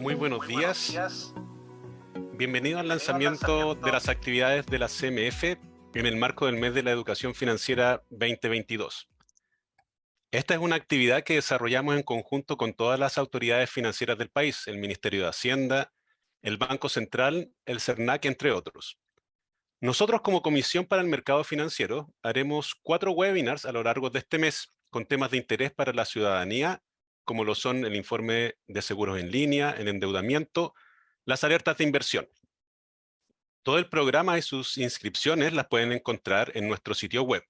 Muy buenos días. Bienvenido al lanzamiento de las actividades de la CMF en el marco del mes de la educación financiera 2022. Esta es una actividad que desarrollamos en conjunto con todas las autoridades financieras del país, el Ministerio de Hacienda, el Banco Central, el CERNAC, entre otros. Nosotros, como Comisión para el Mercado Financiero, haremos 4 webinars a lo largo de este mes con temas de interés para la ciudadanía, como lo son el informe de seguros en línea, el endeudamiento, las alertas de inversión. Todo el programa y sus inscripciones las pueden encontrar en nuestro sitio web.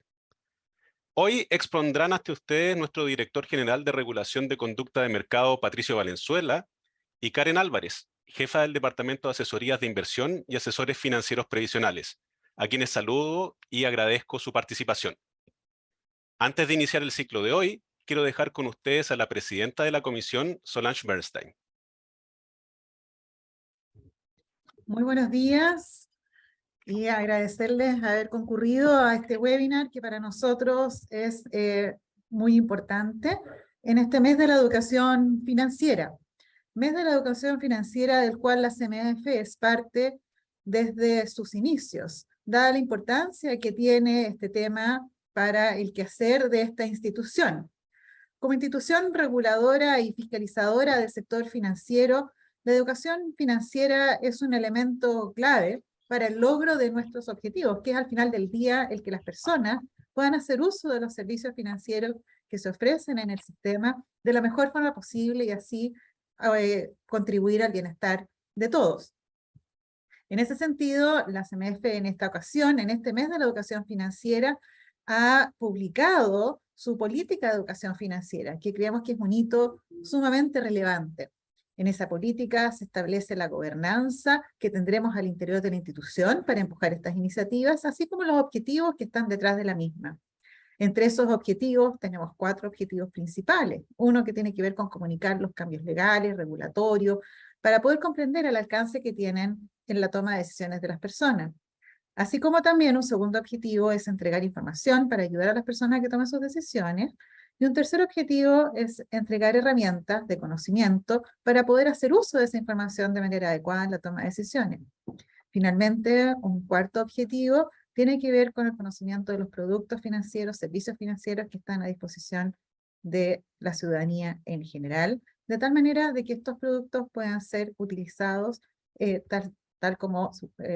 Hoy expondrán ante ustedes nuestro director general de Regulación de Conducta de Mercado, Patricio Valenzuela, y Karen Álvarez, jefa del Departamento de Asesorías de Inversión y Asesores Financieros Previsionales, a quienes saludo y agradezco su participación. Antes de iniciar el ciclo de hoy, quiero dejar con ustedes a la presidenta de la comisión, Solange Bernstein. Muy buenos días y agradecerles haber concurrido a este webinar que para nosotros es muy importante en este mes de la educación financiera. Mes de la educación financiera del cual la CMF es parte desde sus inicios, dada la importancia que tiene este tema para el quehacer de esta institución. Como institución reguladora y fiscalizadora del sector financiero, la educación financiera es un elemento clave para el logro de nuestros objetivos, que es al final del día el que las personas puedan hacer uso de los servicios financieros que se ofrecen en el sistema de la mejor forma posible y así contribuir al bienestar de todos. En ese sentido, la CMF en esta ocasión, en este mes de la educación financiera, ha publicado su política de educación financiera, que creemos que es un hito sumamente relevante. En esa política se establece la gobernanza que tendremos al interior de la institución para empujar estas iniciativas, así como los objetivos que están detrás de la misma. Entre esos objetivos tenemos 4 objetivos principales. Uno que tiene que ver con comunicar los cambios legales, regulatorios, para poder comprender el alcance que tienen en la toma de decisiones de las personas. Así como también un segundo objetivo es entregar información para ayudar a las personas que tomen sus decisiones. Y un tercer objetivo es entregar herramientas de conocimiento para poder hacer uso de esa información de manera adecuada en la toma de decisiones. Finalmente, un cuarto objetivo tiene que ver con el conocimiento de los productos financieros, servicios financieros que están a disposición de la ciudadanía en general, de tal manera de que estos productos puedan ser utilizados tal como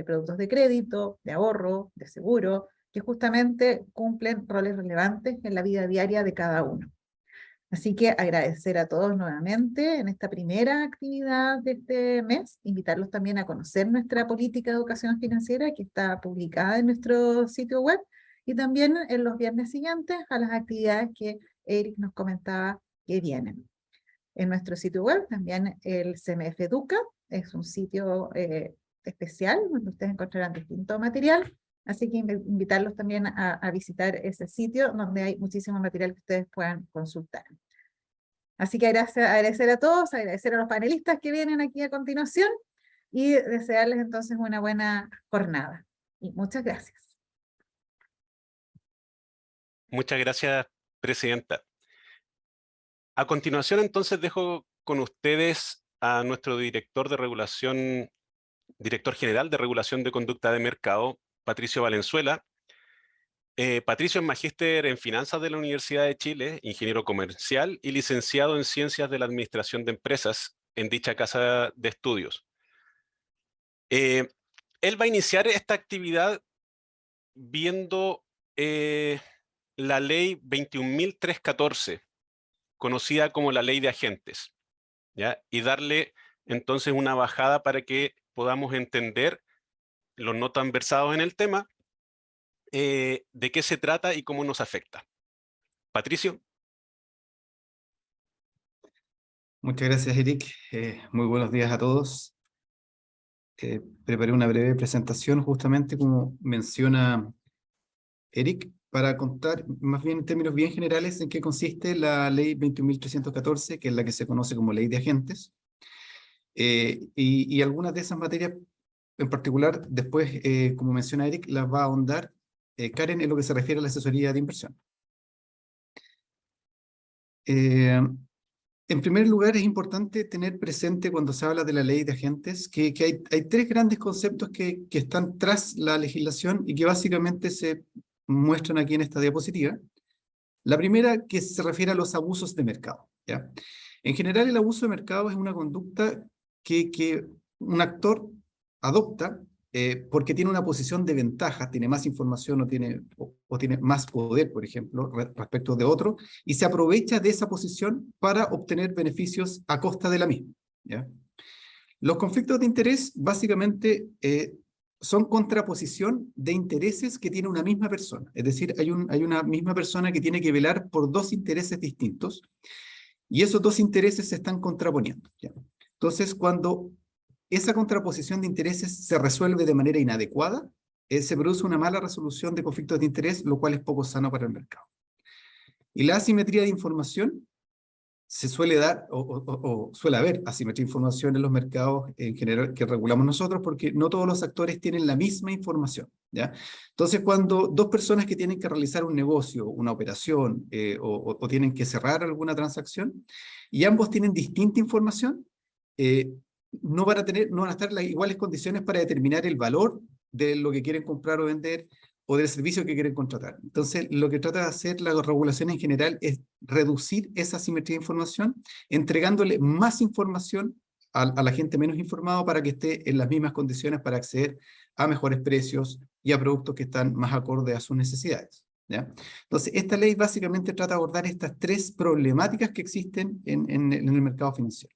productos de crédito, de ahorro, de seguro, que justamente cumplen roles relevantes en la vida diaria de cada uno. Así que agradecer a todos nuevamente en esta primera actividad de este mes, invitarlos también a conocer nuestra política de educación financiera que está publicada en nuestro sitio web y también en los viernes siguientes a las actividades que Eric nos comentaba que vienen. En nuestro sitio web también el CMF Educa, es un sitio especial donde ustedes encontrarán distinto material, así que invitarlos también a visitar ese sitio donde hay muchísimo material que ustedes puedan consultar. Así que agradecer a todos, agradecer a los panelistas que vienen aquí a continuación y desearles entonces una buena jornada. Y muchas gracias. Muchas gracias, presidenta. A continuación, entonces, dejo con ustedes a nuestro director general de Regulación de Conducta de Mercado, Patricio Valenzuela. Patricio es magíster en Finanzas de la Universidad de Chile, ingeniero comercial y licenciado en Ciencias de la Administración de Empresas en dicha casa de estudios. Él va a iniciar esta actividad viendo la ley 21.314, conocida como la ley de agentes, ¿ya? Y darle entonces una bajada para que podamos entender, los no tan versados en el tema, de qué se trata y cómo nos afecta. Patricio. Muchas gracias, Eric. Muy buenos días a todos. Preparé una breve presentación, justamente como menciona Eric, para contar más bien en términos bien generales en qué consiste la ley 21.314, que es la que se conoce como ley de agentes. Y algunas de esas materias en particular, después, como menciona Eric, las va a ahondar Karen en lo que se refiere a la asesoría de inversión. En primer lugar, es importante tener presente cuando se habla de la ley de agentes que hay tres grandes conceptos que están tras la legislación y que básicamente se muestran aquí en esta diapositiva. La primera, que se refiere a los abusos de mercado, ¿ya? En general, el abuso de mercado es una conducta que un actor adopta porque tiene una posición de ventaja, tiene más información o tiene más poder, por ejemplo, respecto de otro, y se aprovecha de esa posición para obtener beneficios a costa de la misma, ¿ya? Los conflictos de interés básicamente son contraposición de intereses que tiene una misma persona. Es decir, hay una misma persona que tiene que velar por dos intereses distintos y esos dos intereses se están contraponiendo, ¿ya? Entonces, cuando esa contraposición de intereses se resuelve de manera inadecuada, se produce una mala resolución de conflictos de interés, lo cual es poco sano para el mercado. Y la asimetría de información se suele dar, o suele haber asimetría de información en los mercados en general que regulamos nosotros, porque no todos los actores tienen la misma información, ¿ya? Entonces, cuando dos personas que tienen que realizar un negocio, una operación, o tienen que cerrar alguna transacción, y ambos tienen distinta información, no van a estar las iguales condiciones para determinar el valor de lo que quieren comprar o vender, o del servicio que quieren contratar. Entonces, lo que trata de hacer la regulación en general es reducir esa asimetría de información, entregándole más información a la gente menos informada para que esté en las mismas condiciones para acceder a mejores precios y a productos que están más acordes a sus necesidades, ¿ya? Entonces, esta ley básicamente trata de abordar estas tres problemáticas que existen en el mercado financiero.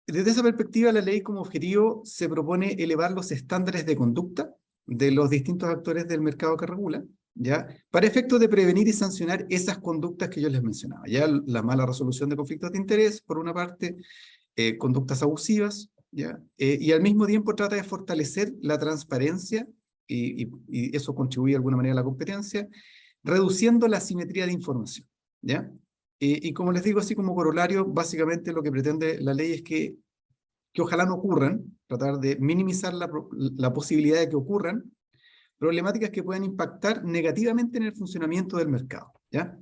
Desde esa perspectiva, la ley como objetivo se propone elevar los estándares de conducta de los distintos actores del mercado que regula, ¿ya? Para efectos de prevenir y sancionar esas conductas que yo les mencionaba, ya la mala resolución de conflictos de interés, por una parte, conductas abusivas, ¿ya? Y al mismo tiempo trata de fortalecer la transparencia y eso contribuye de alguna manera a la competencia, reduciendo la asimetría de información, ¿ya? Y como les digo, así como corolario, básicamente lo que pretende la ley es que ojalá no ocurran, tratar de minimizar la posibilidad de que ocurran problemáticas que puedan impactar negativamente en el funcionamiento del mercado, ¿ya?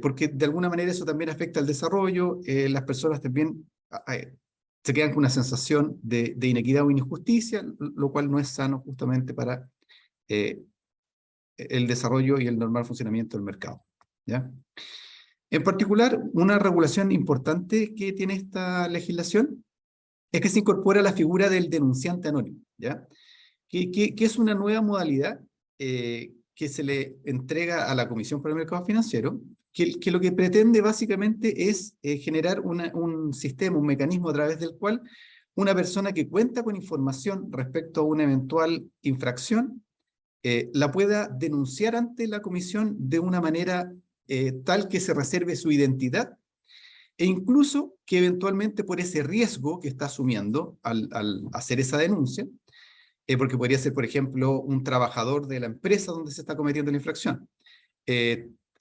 Porque de alguna manera eso también afecta al desarrollo, las personas también se quedan con una sensación de inequidad o injusticia, lo cual no es sano justamente para el desarrollo y el normal funcionamiento del mercado, ¿ya? En particular, una regulación importante que tiene esta legislación es que se incorpora la figura del denunciante anónimo, ¿ya? Que es una nueva modalidad que se le entrega a la Comisión para el Mercado Financiero, que lo que pretende básicamente es generar un sistema, un mecanismo a través del cual una persona que cuenta con información respecto a una eventual infracción la pueda denunciar ante la Comisión de una manera tal que se reserve su identidad e incluso que eventualmente por ese riesgo que está asumiendo al hacer esa denuncia, porque podría ser, por ejemplo, un trabajador de la empresa donde se está cometiendo la infracción.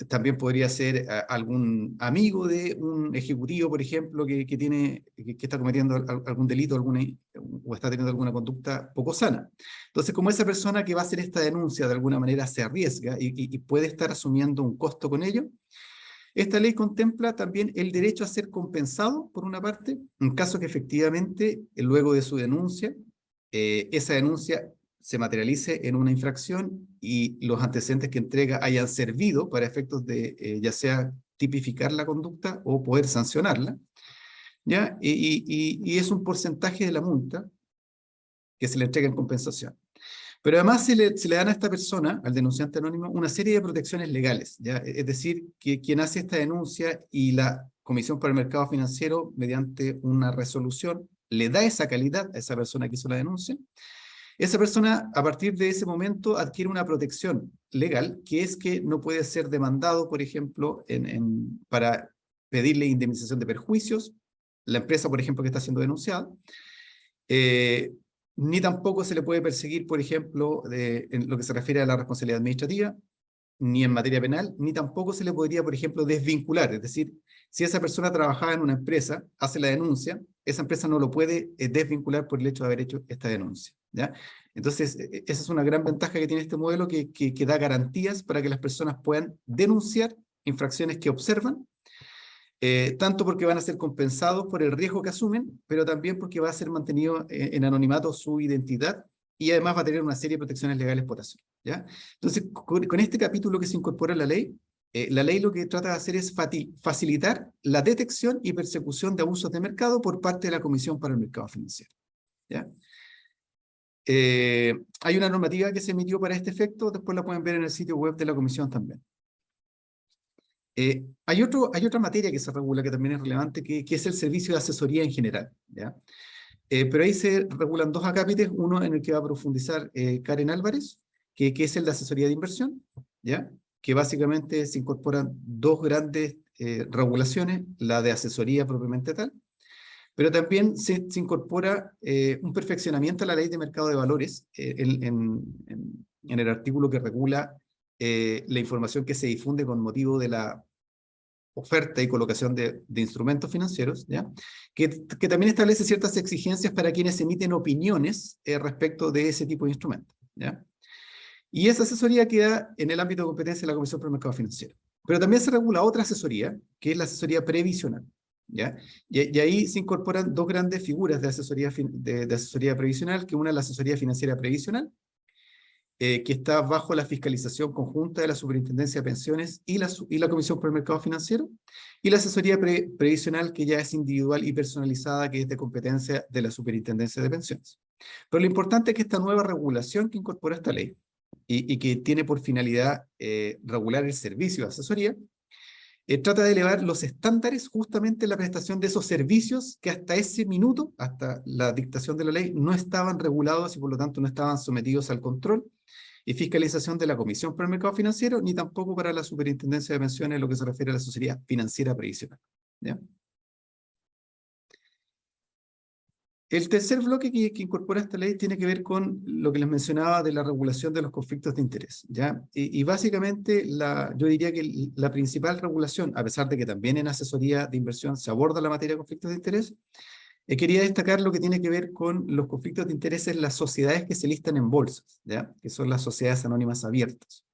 También podría ser algún amigo de un ejecutivo, por ejemplo, que está cometiendo algún delito o está teniendo alguna conducta poco sana. Entonces, como esa persona que va a hacer esta denuncia de alguna manera se arriesga y puede estar asumiendo un costo con ello, esta ley contempla también el derecho a ser compensado, por una parte, en caso que efectivamente, luego de su denuncia, esa denuncia se materialice en una infracción y los antecedentes que entrega hayan servido para efectos de ya sea tipificar la conducta o poder sancionarla, ¿ya? Y es un porcentaje de la multa que se le entrega en compensación. Pero además se le dan a esta persona, al denunciante anónimo, una serie de protecciones legales, ¿ya? Es decir, que quien hace esta denuncia y la Comisión para el Mercado Financiero, mediante una resolución, le da esa calidad a esa persona que hizo la denuncia. Esa persona, a partir de ese momento, adquiere una protección legal, que es que no puede ser demandado, por ejemplo, para pedirle indemnización de perjuicios, la empresa, por ejemplo, que está siendo denunciada, ni tampoco se le puede perseguir, por ejemplo, en lo que se refiere a la responsabilidad administrativa, ni en materia penal, ni tampoco se le podría, por ejemplo, desvincular. Es decir, si esa persona trabajaba en una empresa, hace la denuncia, esa empresa no lo puede desvincular por el hecho de haber hecho esta denuncia, ¿ya? Entonces, esa es una gran ventaja que tiene este modelo que da garantías para que las personas puedan denunciar infracciones que observan, tanto porque van a ser compensados por el riesgo que asumen, pero también porque va a ser mantenido en anonimato su identidad y además va a tener una serie de protecciones legales por eso, ¿ya? Entonces, con este capítulo que se incorpora a la ley lo que trata de hacer es facilitar la detección y persecución de abusos de mercado por parte de la Comisión para el Mercado Financiero, ¿ya? Hay una normativa que se emitió para este efecto, después la pueden ver en el sitio web de la Comisión también. Hay otra materia que se regula que también es relevante, que es el servicio de asesoría en general, ¿ya? Pero ahí se regulan dos acápites, uno en el que va a profundizar Karen Álvarez, que es el de asesoría de inversión, ¿ya? Que básicamente se incorporan dos grandes regulaciones, la de asesoría propiamente tal, pero también se incorpora un perfeccionamiento a la ley de mercado de valores en el artículo que regula la información que se difunde con motivo de la oferta y colocación de instrumentos financieros, ¿ya? Que también establece ciertas exigencias para quienes emiten opiniones respecto de ese tipo de instrumentos, ¿ya? Y esa asesoría queda en el ámbito de competencia de la Comisión para el Mercado Financiero. Pero también se regula otra asesoría, que es la asesoría previsional, ¿ya? Y ahí se incorporan dos grandes figuras de asesoría previsional, que una es la asesoría financiera previsional, que está bajo la fiscalización conjunta de la Superintendencia de Pensiones y la Comisión por el Mercado Financiero, y la asesoría previsional, que ya es individual y personalizada, que es de competencia de la Superintendencia de Pensiones. Pero lo importante es que esta nueva regulación que incorpora esta ley, y que tiene por finalidad regular el servicio de asesoría, trata de elevar los estándares justamente en la prestación de esos servicios que hasta ese minuto, hasta la dictación de la ley, no estaban regulados y por lo tanto no estaban sometidos al control y fiscalización de la Comisión para el Mercado Financiero, ni tampoco para la Superintendencia de Pensiones en lo que se refiere a la asesoría financiera previsional, ¿ya? El tercer bloque que incorpora esta ley tiene que ver con lo que les mencionaba de la regulación de los conflictos de interés, ¿ya? Y básicamente yo diría que la principal regulación, a pesar de que también en asesoría de inversión se aborda la materia de conflictos de interés, quería destacar lo que tiene que ver con los conflictos de interés en las sociedades que se listan en bolsas, ¿ya? Que son las sociedades anónimas abiertas.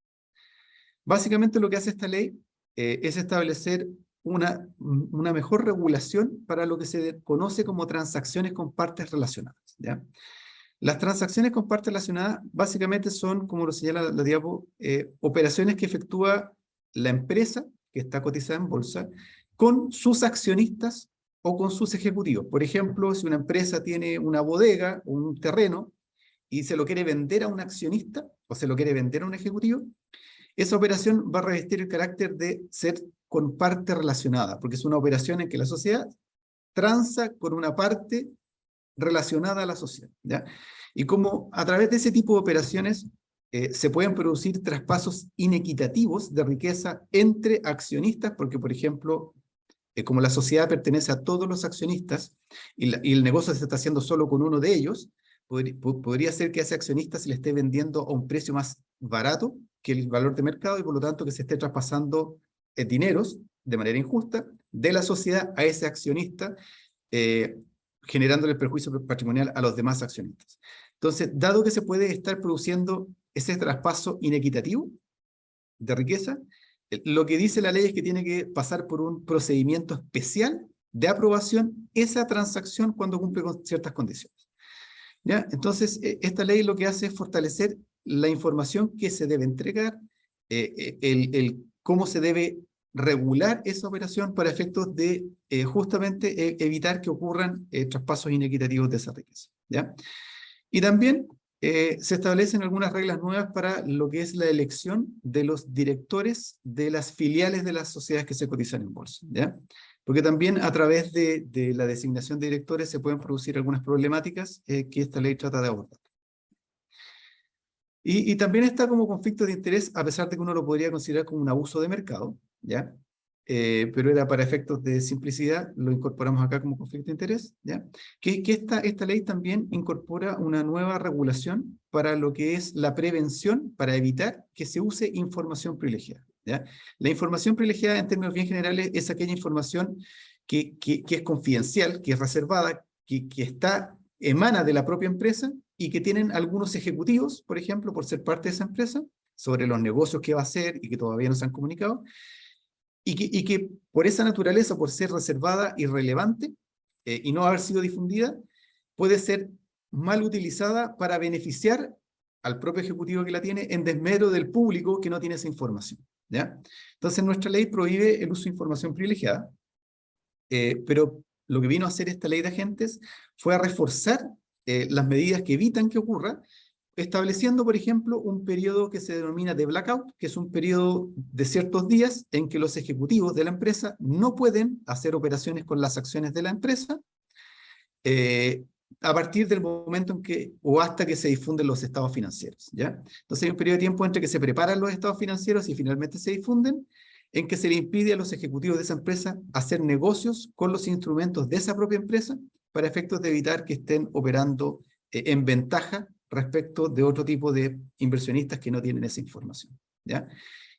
Básicamente lo que hace esta ley es establecer una mejor regulación para lo que se conoce como transacciones con partes relacionadas, ¿ya? Las transacciones con partes relacionadas básicamente son, como lo señala la diapo, operaciones que efectúa la empresa que está cotizada en bolsa con sus accionistas o con sus ejecutivos. Por ejemplo, si una empresa tiene una bodega o un terreno y se lo quiere vender a un accionista o se lo quiere vender a un ejecutivo, esa operación va a revestir el carácter de ser con parte relacionada, porque es una operación en que la sociedad transa con una parte relacionada a la sociedad, ¿ya? Y como a través de ese tipo de operaciones se pueden producir traspasos inequitativos de riqueza entre accionistas, porque, por ejemplo, como la sociedad pertenece a todos los accionistas y el negocio se está haciendo solo con uno de ellos, podría ser que a ese accionista se le esté vendiendo a un precio más barato que el valor de mercado y por lo tanto que se esté traspasando dineros de manera injusta de la sociedad a ese accionista, generándole el perjuicio patrimonial a los demás accionistas. Entonces, dado que se puede estar produciendo ese traspaso inequitativo de riqueza, lo que dice la ley es que tiene que pasar por un procedimiento especial de aprobación esa transacción cuando cumple con ciertas condiciones, ¿ya? Entonces, esta ley lo que hace es fortalecer la información que se debe entregar, cómo se debe regular esa operación para efectos de justamente evitar que ocurran traspasos inequitativos de esa riqueza, ¿ya? Y también se establecen algunas reglas nuevas para lo que es la elección de los directores de las filiales de las sociedades que se cotizan en bolsa, ¿ya? Porque también a través de la designación de directores se pueden producir algunas problemáticas que esta ley trata de abordar. Y también está como conflicto de interés, a pesar de que uno lo podría considerar como un abuso de mercado, ¿ya? Pero era para efectos de simplicidad, lo incorporamos acá como conflicto de interés, ¿ya? Que esta ley también incorpora una nueva regulación para lo que es la prevención, para evitar que se use información privilegiada, ¿ya? La información privilegiada, en términos bien generales, es aquella información que es confidencial, que es reservada, que emana de la propia empresa y que tienen algunos ejecutivos, por ejemplo, por ser parte de esa empresa, sobre los negocios que va a hacer y que todavía no se han comunicado, y que por esa naturaleza, por ser reservada y relevante, y no haber sido difundida, puede ser mal utilizada para beneficiar al propio ejecutivo que la tiene en desmedro del público que no tiene esa información, ¿ya? Entonces nuestra ley prohíbe el uso de información privilegiada, pero lo que vino a hacer esta ley de agentes fue a reforzar las medidas que evitan que ocurra, estableciendo, por ejemplo, un periodo que se denomina de blackout, que es un periodo de ciertos días en que los ejecutivos de la empresa no pueden hacer operaciones con las acciones de la empresa, a partir del momento en que, o hasta que se difunden los estados financieros, ¿ya? Entonces hay un periodo de tiempo entre que se preparan los estados financieros y finalmente se difunden, en que se le impide a los ejecutivos de esa empresa hacer negocios con los instrumentos de esa propia empresa para efectos de evitar que estén operando en ventaja respecto de otro tipo de inversionistas que no tienen esa información, ¿ya?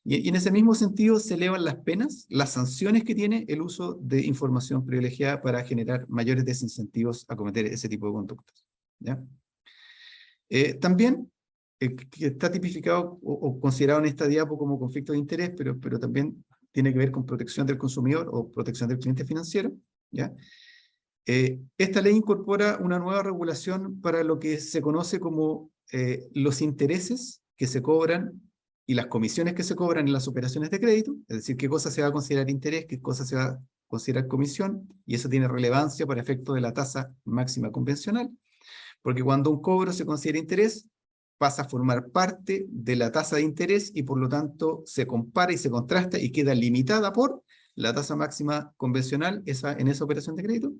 Y en ese mismo sentido se elevan las penas, las sanciones que tiene el uso de información privilegiada para generar mayores desincentivos a cometer ese tipo de conductas, ¿ya? También que está tipificado o considerado en esta diapo como conflicto de interés, pero también tiene que ver con protección del consumidor o protección del cliente financiero, ¿ya? Esta ley incorpora una nueva regulación para lo que se conoce como los intereses que se cobran y las comisiones que se cobran en las operaciones de crédito, es decir, qué cosa se va a considerar interés, qué cosa se va a considerar comisión, y eso tiene relevancia para efecto de la tasa máxima convencional, porque cuando un cobro se considera interés, pasa a formar parte de la tasa de interés y por lo tanto se compara y se contrasta y queda limitada por la tasa máxima convencional en esa operación de crédito.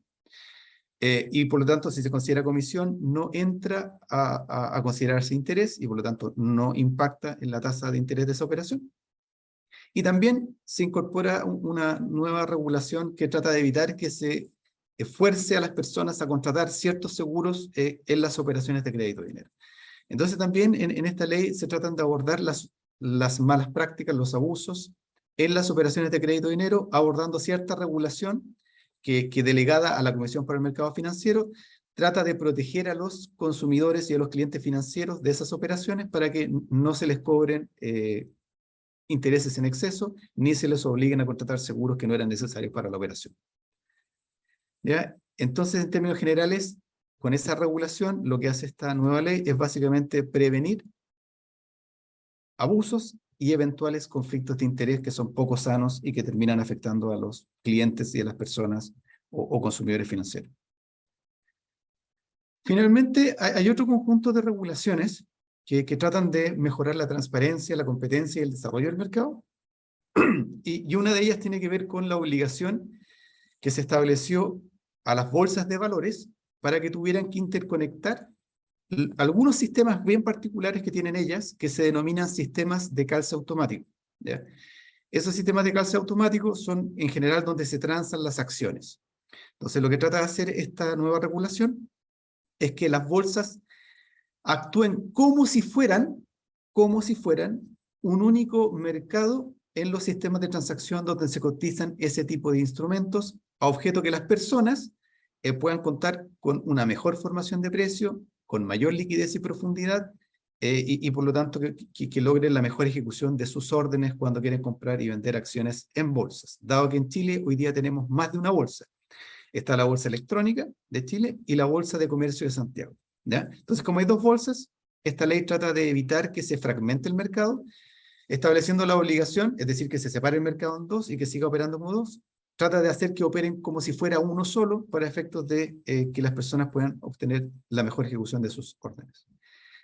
Y por lo tanto, si se considera comisión, no entra a considerarse interés y por lo tanto no impacta en la tasa de interés de esa operación. Y también se incorpora una nueva regulación que trata de evitar que se fuerce a las personas a contratar ciertos seguros en las operaciones de crédito de dinero. Entonces también en esta ley se tratan de abordar las malas prácticas, los abusos en las operaciones de crédito de dinero, abordando cierta regulación que delegada a la Comisión para el Mercado Financiero trata de proteger a los consumidores y a los clientes financieros de esas operaciones para que no se les cobren intereses en exceso, ni se les obliguen a contratar seguros que no eran necesarios para la operación, ¿ya? Entonces, en términos generales, con esa regulación, lo que hace esta nueva ley es básicamente prevenir abusos y eventuales conflictos de interés que son poco sanos y que terminan afectando a los clientes y a las personas o consumidores financieros. Finalmente, hay otro conjunto de regulaciones que tratan de mejorar la transparencia, la competencia y el desarrollo del mercado. Y una de ellas tiene que ver con la obligación que se estableció a las bolsas de valores para que tuvieran que interconectar algunos sistemas bien particulares que tienen ellas, que se denominan sistemas de calce automático, ¿ya? Esos sistemas de calce automático son en general donde se transan las acciones. Entonces lo que trata de hacer esta nueva regulación es que las bolsas actúen como si fueran un único mercado en los sistemas de transacción donde se cotizan ese tipo de instrumentos, a objeto que las personas puedan contar con una mejor formación de precio, con mayor liquidez y profundidad, y por lo tanto que logren la mejor ejecución de sus órdenes cuando quieren comprar y vender acciones en bolsas. Dado que en Chile hoy día tenemos más de una bolsa. Está la Bolsa Electrónica de Chile y la Bolsa de Comercio de Santiago, ¿ya? Entonces, como hay dos bolsas, esta ley trata de evitar que se fragmente el mercado, estableciendo la obligación, es decir, que se separe el mercado en dos y que siga operando como dos. Trata de hacer que operen como si fuera uno solo para efectos de que las personas puedan obtener la mejor ejecución de sus órdenes,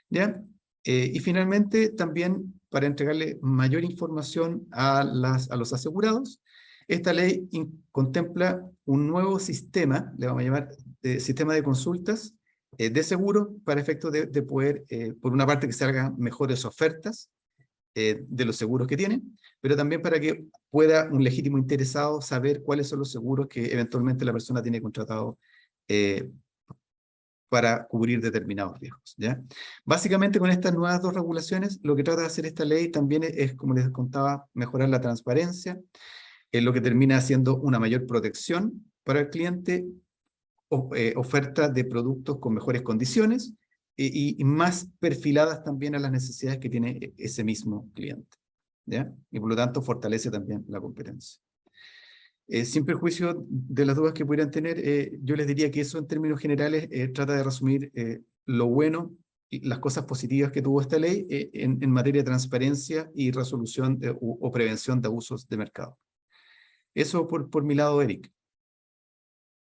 ¿ya? Y finalmente, también para entregarle mayor información a los asegurados, esta ley contempla un nuevo sistema, le vamos a llamar sistema de consultas de seguro para efectos de poder, por una parte, que se hagan mejores ofertas de los seguros que tienen, pero también para que pueda un legítimo interesado saber cuáles son los seguros que eventualmente la persona tiene contratado para cubrir determinados riesgos, ¿ya? Básicamente con estas nuevas dos regulaciones, lo que trata de hacer esta ley también es, como les contaba, mejorar la transparencia, es lo que termina haciendo una mayor protección para el cliente, oferta de productos con mejores condiciones y más perfiladas también a las necesidades que tiene ese mismo cliente, ¿ya? Y por lo tanto fortalece también la competencia. Sin perjuicio de las dudas que pudieran tener, yo les diría que eso en términos generales trata de resumir lo bueno y las cosas positivas que tuvo esta ley en materia de transparencia y resolución o prevención de abusos de mercado. Eso por mi lado, Eric.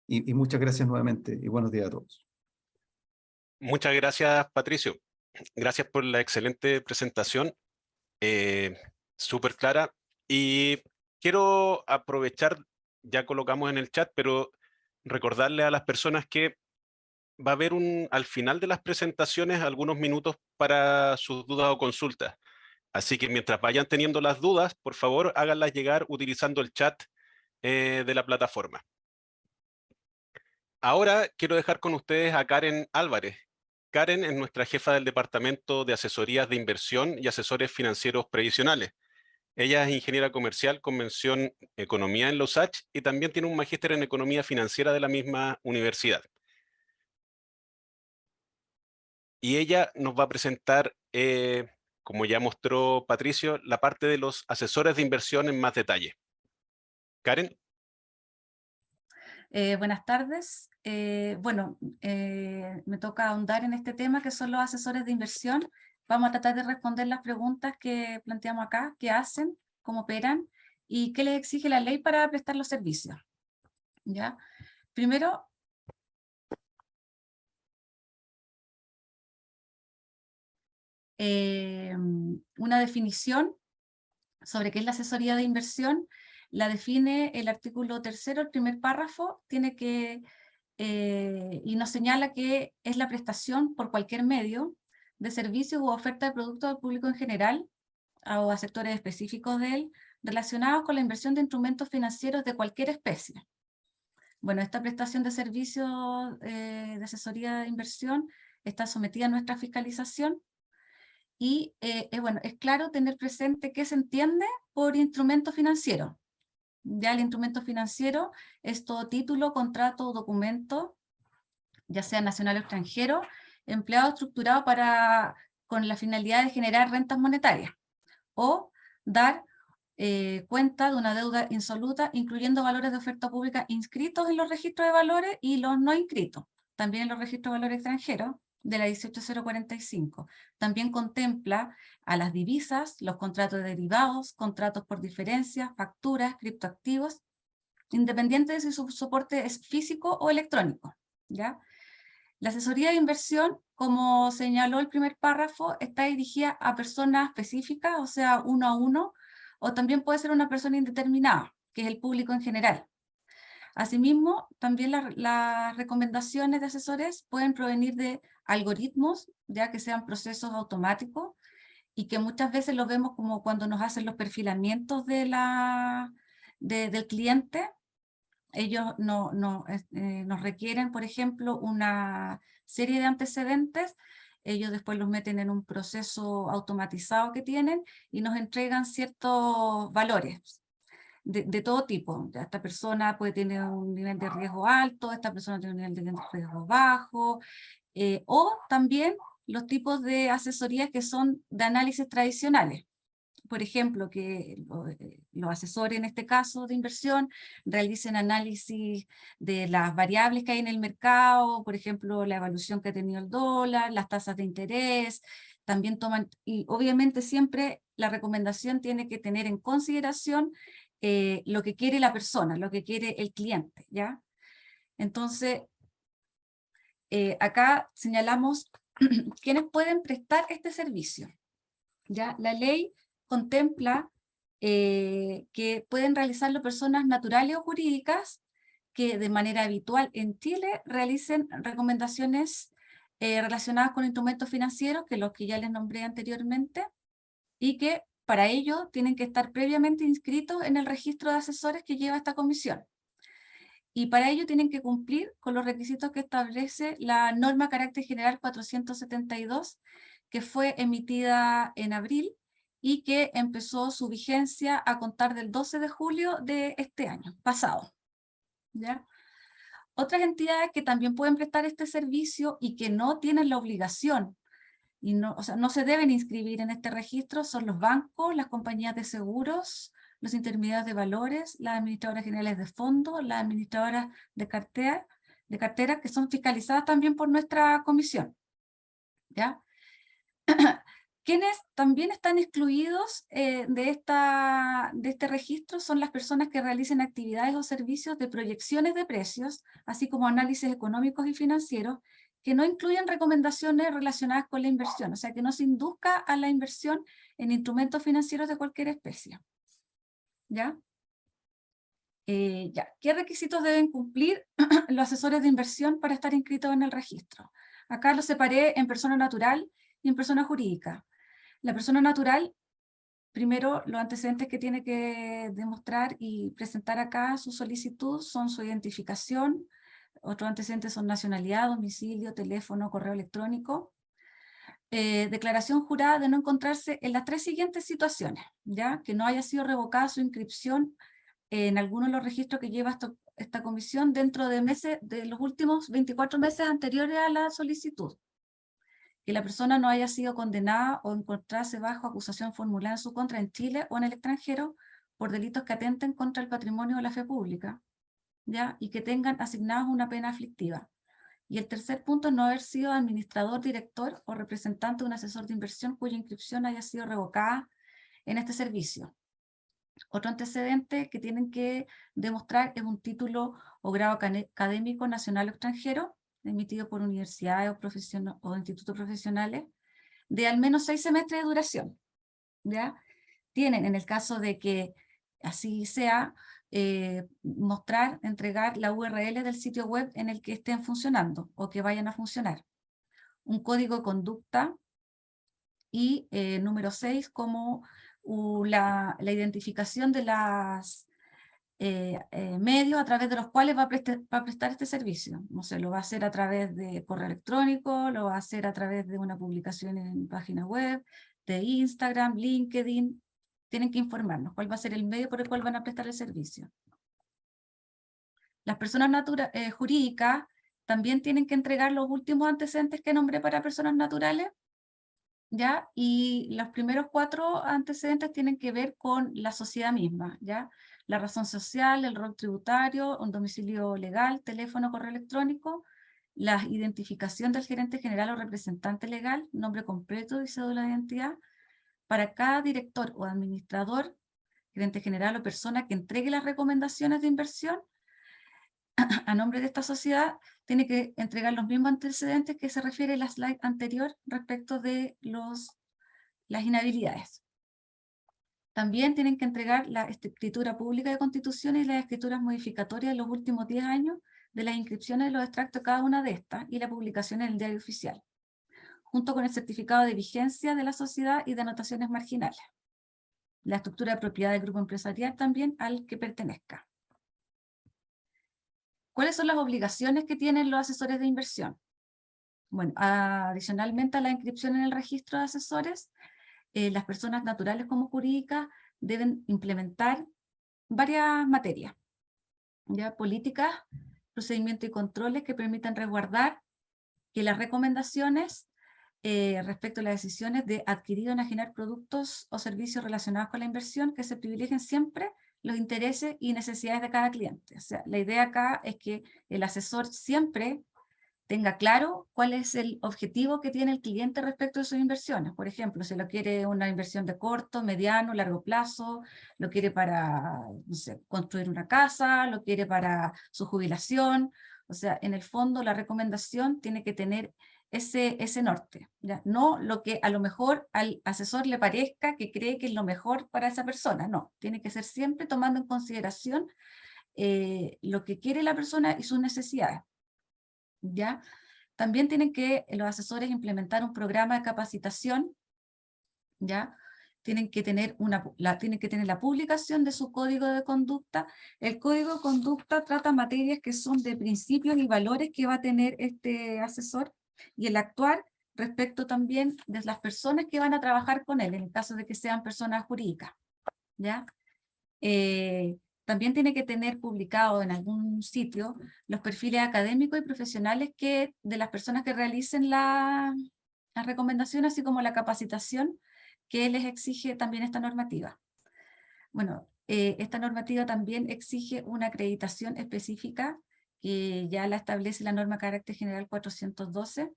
Y muchas gracias nuevamente y buenos días a todos. Muchas gracias, Patricio. Gracias por la excelente presentación, súper clara. Y quiero aprovechar, ya colocamos en el chat, pero recordarle a las personas que va a haber al final de las presentaciones algunos minutos para sus dudas o consultas. Así que mientras vayan teniendo las dudas, por favor, háganlas llegar utilizando el chat de la plataforma. Ahora quiero dejar con ustedes a Karen Álvarez. Karen es nuestra jefa del Departamento de Asesorías de Inversión y Asesores Financieros Previsionales. Ella es ingeniera comercial con mención Economía en la USACH y también tiene un magíster en Economía Financiera de la misma universidad. Y ella nos va a presentar, como ya mostró Patricio, la parte de los asesores de inversión en más detalle. Karen. Buenas tardes. Me toca ahondar en este tema que son los asesores de inversión. Vamos a tratar de responder las preguntas que planteamos acá, qué hacen, cómo operan y qué les exige la ley para prestar los servicios. ¿Ya? Primero, una definición sobre qué es la asesoría de inversión la define el artículo 3º, el primer párrafo, y nos señala que es la prestación por cualquier medio de servicios u oferta de productos al público en general o a sectores específicos de él, relacionados con la inversión de instrumentos financieros de cualquier especie. Bueno, esta prestación de servicios de asesoría de inversión está sometida a nuestra fiscalización y es claro tener presente qué se entiende por instrumento financiero. Ya el instrumento financiero es todo título, contrato o documento, ya sea nacional o extranjero, empleado o estructurado con la finalidad de generar rentas monetarias o dar cuenta de una deuda insoluta, incluyendo valores de oferta pública inscritos en los registros de valores y los no inscritos, también en los registros de valores extranjeros de la 18045. También contempla a las divisas, los contratos de derivados, contratos por diferencia, facturas, criptoactivos, independiente de si su soporte es físico o electrónico, ¿ya? La asesoría de inversión, como señaló el primer párrafo, está dirigida a personas específicas, o sea, uno a uno, o también puede ser una persona indeterminada, que es el público en general. Asimismo, también las recomendaciones de asesores pueden provenir de algoritmos, ya que sean procesos automáticos, y que muchas veces lo vemos como cuando nos hacen los perfilamientos del cliente. Ellos nos requieren, por ejemplo, una serie de antecedentes, ellos después los meten en un proceso automatizado que tienen y nos entregan ciertos valores de todo tipo. Esta persona puede tener un nivel de riesgo alto, esta persona tiene un nivel de riesgo bajo, o también los tipos de asesorías que son de análisis tradicionales. Por ejemplo, que los asesores en este caso de inversión realicen análisis de las variables que hay en el mercado, por ejemplo, la evolución que ha tenido el dólar, las tasas de interés, también toman, y obviamente siempre la recomendación tiene que tener en consideración lo que quiere la persona, lo que quiere el cliente, ¿ya? Entonces, acá señalamos quiénes pueden prestar este servicio, ¿ya? La ley contempla que pueden realizarlo personas naturales o jurídicas que de manera habitual en Chile realicen recomendaciones relacionadas con instrumentos financieros, que los que ya les nombré anteriormente, y que para ello tienen que estar previamente inscritos en el registro de asesores que lleva esta comisión. Y para ello tienen que cumplir con los requisitos que establece la norma carácter general 472, que fue emitida en abril y que empezó su vigencia a contar del 12 de julio de este año, pasado. ¿Ya? Otras entidades que también pueden prestar este servicio y que no tienen la obligación, y no se deben inscribir en este registro, son los bancos, las compañías de seguros, los intermediarios de valores, las administradoras generales de fondos, las administradoras de cartera, que son fiscalizadas también por nuestra comisión, ¿ya? Quienes también están excluidos de este registro son las personas que realicen actividades o servicios de proyecciones de precios, así como análisis económicos y financieros, que no incluyen recomendaciones relacionadas con la inversión, o sea, que no se induzca a la inversión en instrumentos financieros de cualquier especie. ¿Ya? ¿Qué requisitos deben cumplir los asesores de inversión para estar inscritos en el registro? Acá lo separé en persona natural y en persona jurídica. La persona natural, primero, los antecedentes que tiene que demostrar y presentar acá su solicitud son su identificación, otros antecedentes son nacionalidad, domicilio, teléfono, correo electrónico. Declaración jurada de no encontrarse en las 3 siguientes situaciones, ¿ya? Que no haya sido revocada su inscripción en alguno de los registros que lleva esta comisión dentro de los últimos 24 meses anteriores a la solicitud. Que la persona no haya sido condenada o encontrarse bajo acusación formulada en su contra en Chile o en el extranjero por delitos que atenten contra el patrimonio o la fe pública, ¿ya? Y que tengan asignados una pena aflictiva. Y el tercer punto es no haber sido administrador, director o representante de un asesor de inversión cuya inscripción haya sido revocada en este servicio. Otro antecedente que tienen que demostrar es un título o grado académico nacional o extranjero, emitido por universidades o institutos profesionales, de al menos 6 semestres de duración, ¿ya? Tienen, en el caso de que así sea, entregar la URL del sitio web en el que estén funcionando o que vayan a funcionar. Un código de conducta y número 6 como la identificación de los medios a través de los cuales va a prestar este servicio. No sé, lo va a hacer a través de correo electrónico, lo va a hacer a través de una publicación en página web, de Instagram, LinkedIn. Tienen que informarnos cuál va a ser el medio por el cual van a prestar el servicio. Las personas jurídicas también tienen que entregar los últimos antecedentes que nombré para personas naturales, ¿ya? Y los primeros 4 antecedentes tienen que ver con la sociedad misma, ¿ya? La razón social, el rol tributario, un domicilio legal, teléfono, correo electrónico, la identificación del gerente general o representante legal, nombre completo y cédula de identidad. Para cada director o administrador, gerente general o persona que entregue las recomendaciones de inversión a nombre de esta sociedad, tiene que entregar los mismos antecedentes que se refiere a la slide anterior respecto de las inhabilidades. También tienen que entregar la escritura pública de constituciones y las escrituras modificatorias de los últimos 10 años de las inscripciones de los extractos de cada una de estas y la publicación en el diario oficial, junto con el certificado de vigencia de la sociedad y de anotaciones marginales. La estructura de propiedad del grupo empresarial también al que pertenezca. ¿Cuáles son las obligaciones que tienen los asesores de inversión? Bueno, adicionalmente a la inscripción en el registro de asesores, las personas naturales como jurídicas deben implementar varias materias, ¿ya? Políticas, procedimientos y controles que permitan resguardar que las recomendaciones respecto a las decisiones de adquirir o enajenar productos o servicios relacionados con la inversión, que se privilegien siempre los intereses y necesidades de cada cliente. O sea, la idea acá es que el asesor siempre tenga claro cuál es el objetivo que tiene el cliente respecto de sus inversiones. Por ejemplo, si lo quiere una inversión de corto, mediano, largo plazo, lo quiere para, no sé, construir una casa, lo quiere para su jubilación. O sea, en el fondo la recomendación tiene que tener ese norte, ¿ya? No lo que a lo mejor al asesor le parezca que cree que es lo mejor para esa persona, no. Tiene que ser siempre tomando en consideración lo que quiere la persona y sus necesidades, ¿ya? También tienen que los asesores implementar un programa de capacitación, ¿ya? Tienen que tener la publicación de su código de conducta. El código de conducta trata materias que son de principios y valores que va a tener este asesor, y el actuar respecto también de las personas que van a trabajar con él, en el caso de que sean personas jurídicas, ¿ya? También tiene que tener publicado en algún sitio los perfiles académicos y profesionales de las personas que realicen la recomendación, así como la capacitación que les exige también esta normativa. Bueno, esta normativa también exige una acreditación específica que ya la establece la norma de carácter general 412,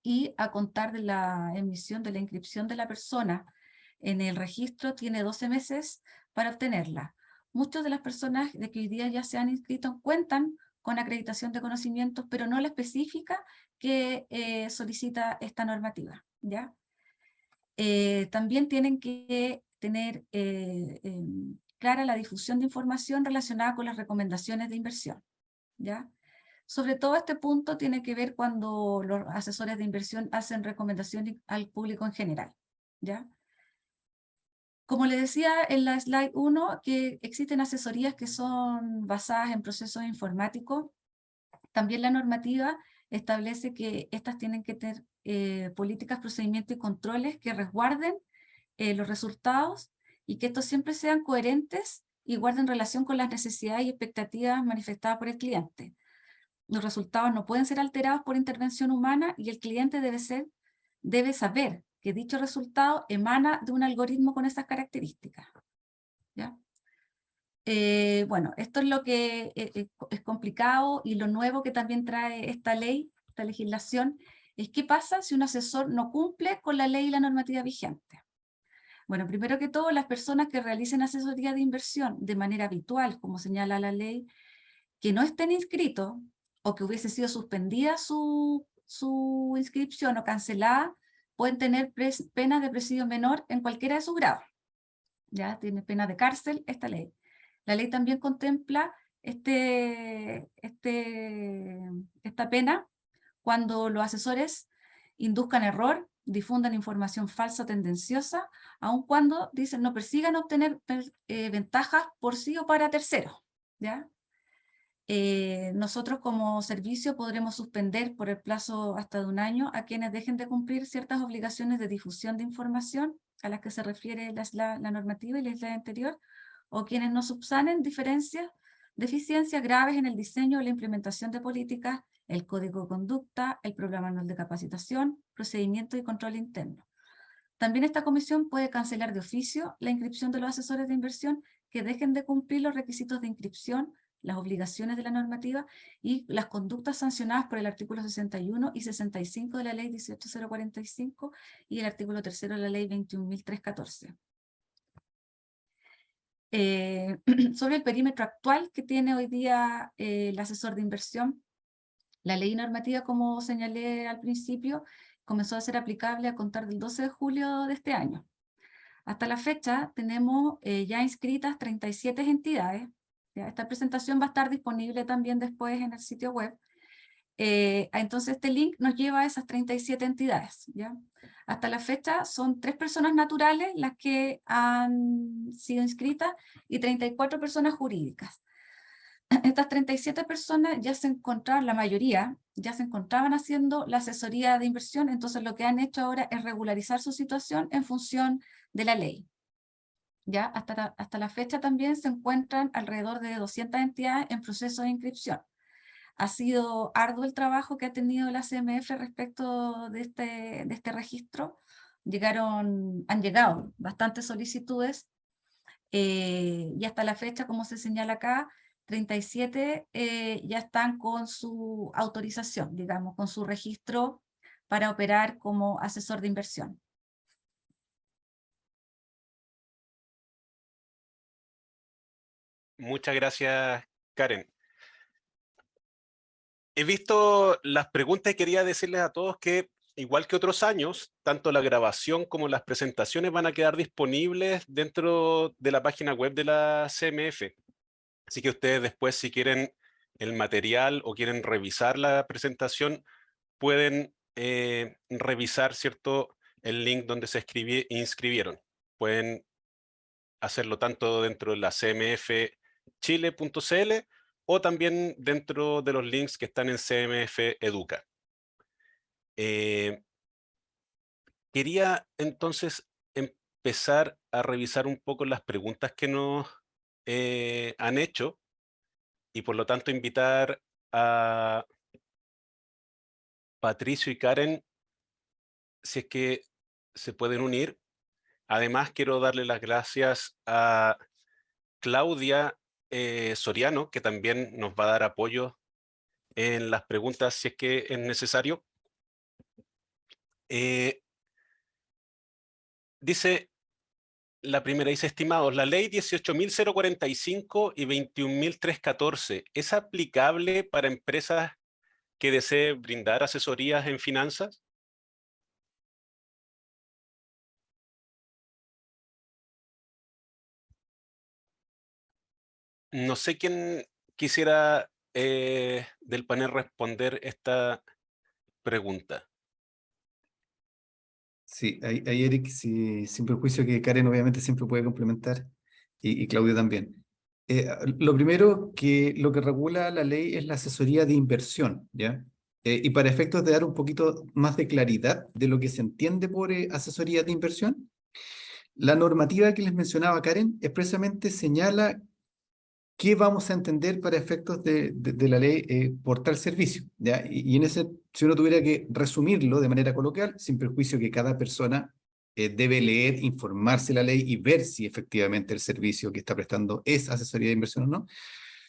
y a contar de la emisión de la inscripción de la persona en el registro tiene 12 meses para obtenerla. Muchas de las personas de que hoy día ya se han inscrito cuentan con acreditación de conocimientos, pero no la específica que solicita esta normativa, ¿ya? También tienen que tener clara la difusión de información relacionada con las recomendaciones de inversión, ¿ya? Sobre todo este punto tiene que ver cuando los asesores de inversión hacen recomendaciones al público en general, ¿ya? Como les decía en la slide 1, que existen asesorías que son basadas en procesos informáticos, también la normativa establece que estas tienen que tener políticas, procedimientos y controles que resguarden los resultados y que estos siempre sean coherentes y guarden relación con las necesidades y expectativas manifestadas por el cliente. Los resultados no pueden ser alterados por intervención humana y el cliente debe saber que dicho resultado emana de un algoritmo con esas características, ¿ya? Bueno, esto es lo que es complicado, y lo nuevo que también trae esta ley, esta legislación, es qué pasa si un asesor no cumple con la ley y la normativa vigente. Bueno, primero que todo, las personas que realicen asesoría de inversión de manera habitual, como señala la ley, que no estén inscritos o que hubiese sido suspendida su inscripción o cancelada, pueden tener penas de presidio menor en cualquiera de sus grados. Ya tiene pena de cárcel esta ley. La ley también contempla esta pena cuando los asesores induzcan error, difundan información falsa o tendenciosa, aun cuando dicen no persigan obtener ventajas por sí o para terceros, ¿ya? Nosotros como servicio podremos suspender por el plazo hasta de 1 año a quienes dejen de cumplir ciertas obligaciones de difusión de información a las que se refiere la normativa y la ley anterior, o quienes no subsanen deficiencias graves en el diseño o la implementación de políticas, el código de conducta, el programa anual de capacitación, procedimiento y control interno. También esta comisión puede cancelar de oficio la inscripción de los asesores de inversión que dejen de cumplir los requisitos de inscripción, las obligaciones de la normativa y las conductas sancionadas por el artículo 61 y 65 de la ley 18.045 y el artículo 3 de la ley 21.314. Sobre el perímetro actual que tiene hoy día el asesor de inversión, la ley normativa, como señalé al principio, comenzó a ser aplicable a contar del 12 de julio de este año. Hasta la fecha tenemos ya inscritas 37 entidades. ¿Ya? Esta presentación va a estar disponible también después en el sitio web. Entonces este link nos lleva a esas 37 entidades, ¿ya? Hasta la fecha son 3 personas naturales las que han sido inscritas y 34 personas jurídicas. Estas 37 personas ya se encontraban, la mayoría, ya se encontraban haciendo la asesoría de inversión, entonces lo que han hecho ahora es regularizar su situación en función de la ley. Ya hasta la fecha también se encuentran alrededor de 200 entidades en proceso de inscripción. Ha sido arduo el trabajo que ha tenido la CMF respecto de este registro. Han llegado bastantes solicitudes y hasta la fecha, como se señala acá, 37 ya están con su autorización, digamos, con su registro para operar como asesor de inversión. Muchas gracias, Karen. He visto las preguntas y quería decirles a todos que, igual que otros años, tanto la grabación como las presentaciones van a quedar disponibles dentro de la página web de la CMF. Así que ustedes después, si quieren el material o quieren revisar la presentación, pueden revisar, ¿cierto?, el link donde se inscribieron. Pueden hacerlo tanto dentro de la cmfchile.cl o también dentro de los links que están en CMF Educa. Quería entonces empezar a revisar un poco las preguntas que nos han hecho y por lo tanto invitar a Patricio y Karen si es que se pueden unir. Además, quiero darle las gracias a Claudia Soriano, que también nos va a dar apoyo en las preguntas si es que es necesario. Dice, la primera dice, estimados, la ley 18.045 y 21.314, ¿es aplicable para empresas que deseen brindar asesorías en finanzas? No sé quién quisiera del panel responder esta pregunta. Sí, ahí Eric, sí, sin perjuicio que Karen obviamente siempre puede complementar y Claudio también. Lo primero que lo que regula la ley es la asesoría de inversión, ¿ya? Y para efectos de dar un poquito más de claridad de lo que se entiende por asesoría de inversión, la normativa que les mencionaba Karen expresamente señala qué vamos a entender para efectos de la ley por tal servicio, ¿ya? Y en ese, si uno tuviera que resumirlo de manera coloquial, sin perjuicio que cada persona debe leer, informarse la ley y ver si efectivamente el servicio que está prestando es asesoría de inversión o no.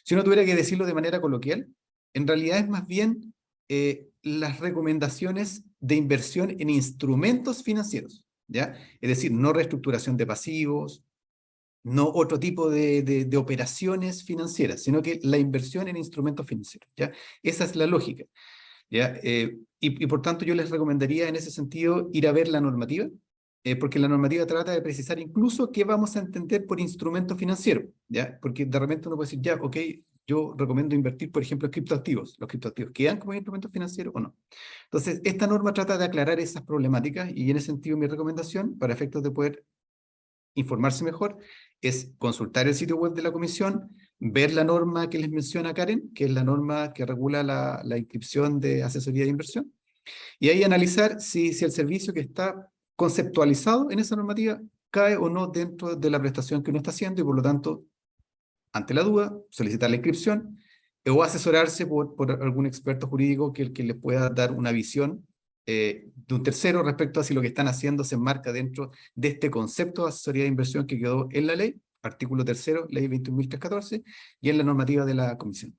Si uno tuviera que decirlo de manera coloquial, en realidad es más bien las recomendaciones de inversión en instrumentos financieros, ¿ya? Es decir, no reestructuración de pasivos, no otro tipo de operaciones financieras, sino que la inversión en instrumentos financieros, ¿ya? Esa es la lógica, ¿ya? Y por tanto yo les recomendaría en ese sentido ir a ver la normativa, porque la normativa trata de precisar incluso qué vamos a entender por instrumento financiero, ¿ya? Porque de repente uno puede decir, ya, ok, yo recomiendo invertir, por ejemplo, en criptoactivos. ¿Los criptoactivos quedan como instrumentos financieros o no? Entonces, esta norma trata de aclarar esas problemáticas y en ese sentido mi recomendación, para efectos de poder informarse mejor, es consultar el sitio web de la comisión, ver la norma que les menciona Karen, que es la norma que regula la inscripción de asesoría de inversión, y ahí analizar si el servicio que está conceptualizado en esa normativa cae o no dentro de la prestación que uno está haciendo y por lo tanto, ante la duda, solicitar la inscripción o asesorarse por algún experto jurídico que le pueda dar una visión de un tercero respecto a si lo que están haciendo se enmarca dentro de este concepto de asesoría de inversión que quedó en la ley, artículo 3º, ley 21.314, y en la normativa de la comisión.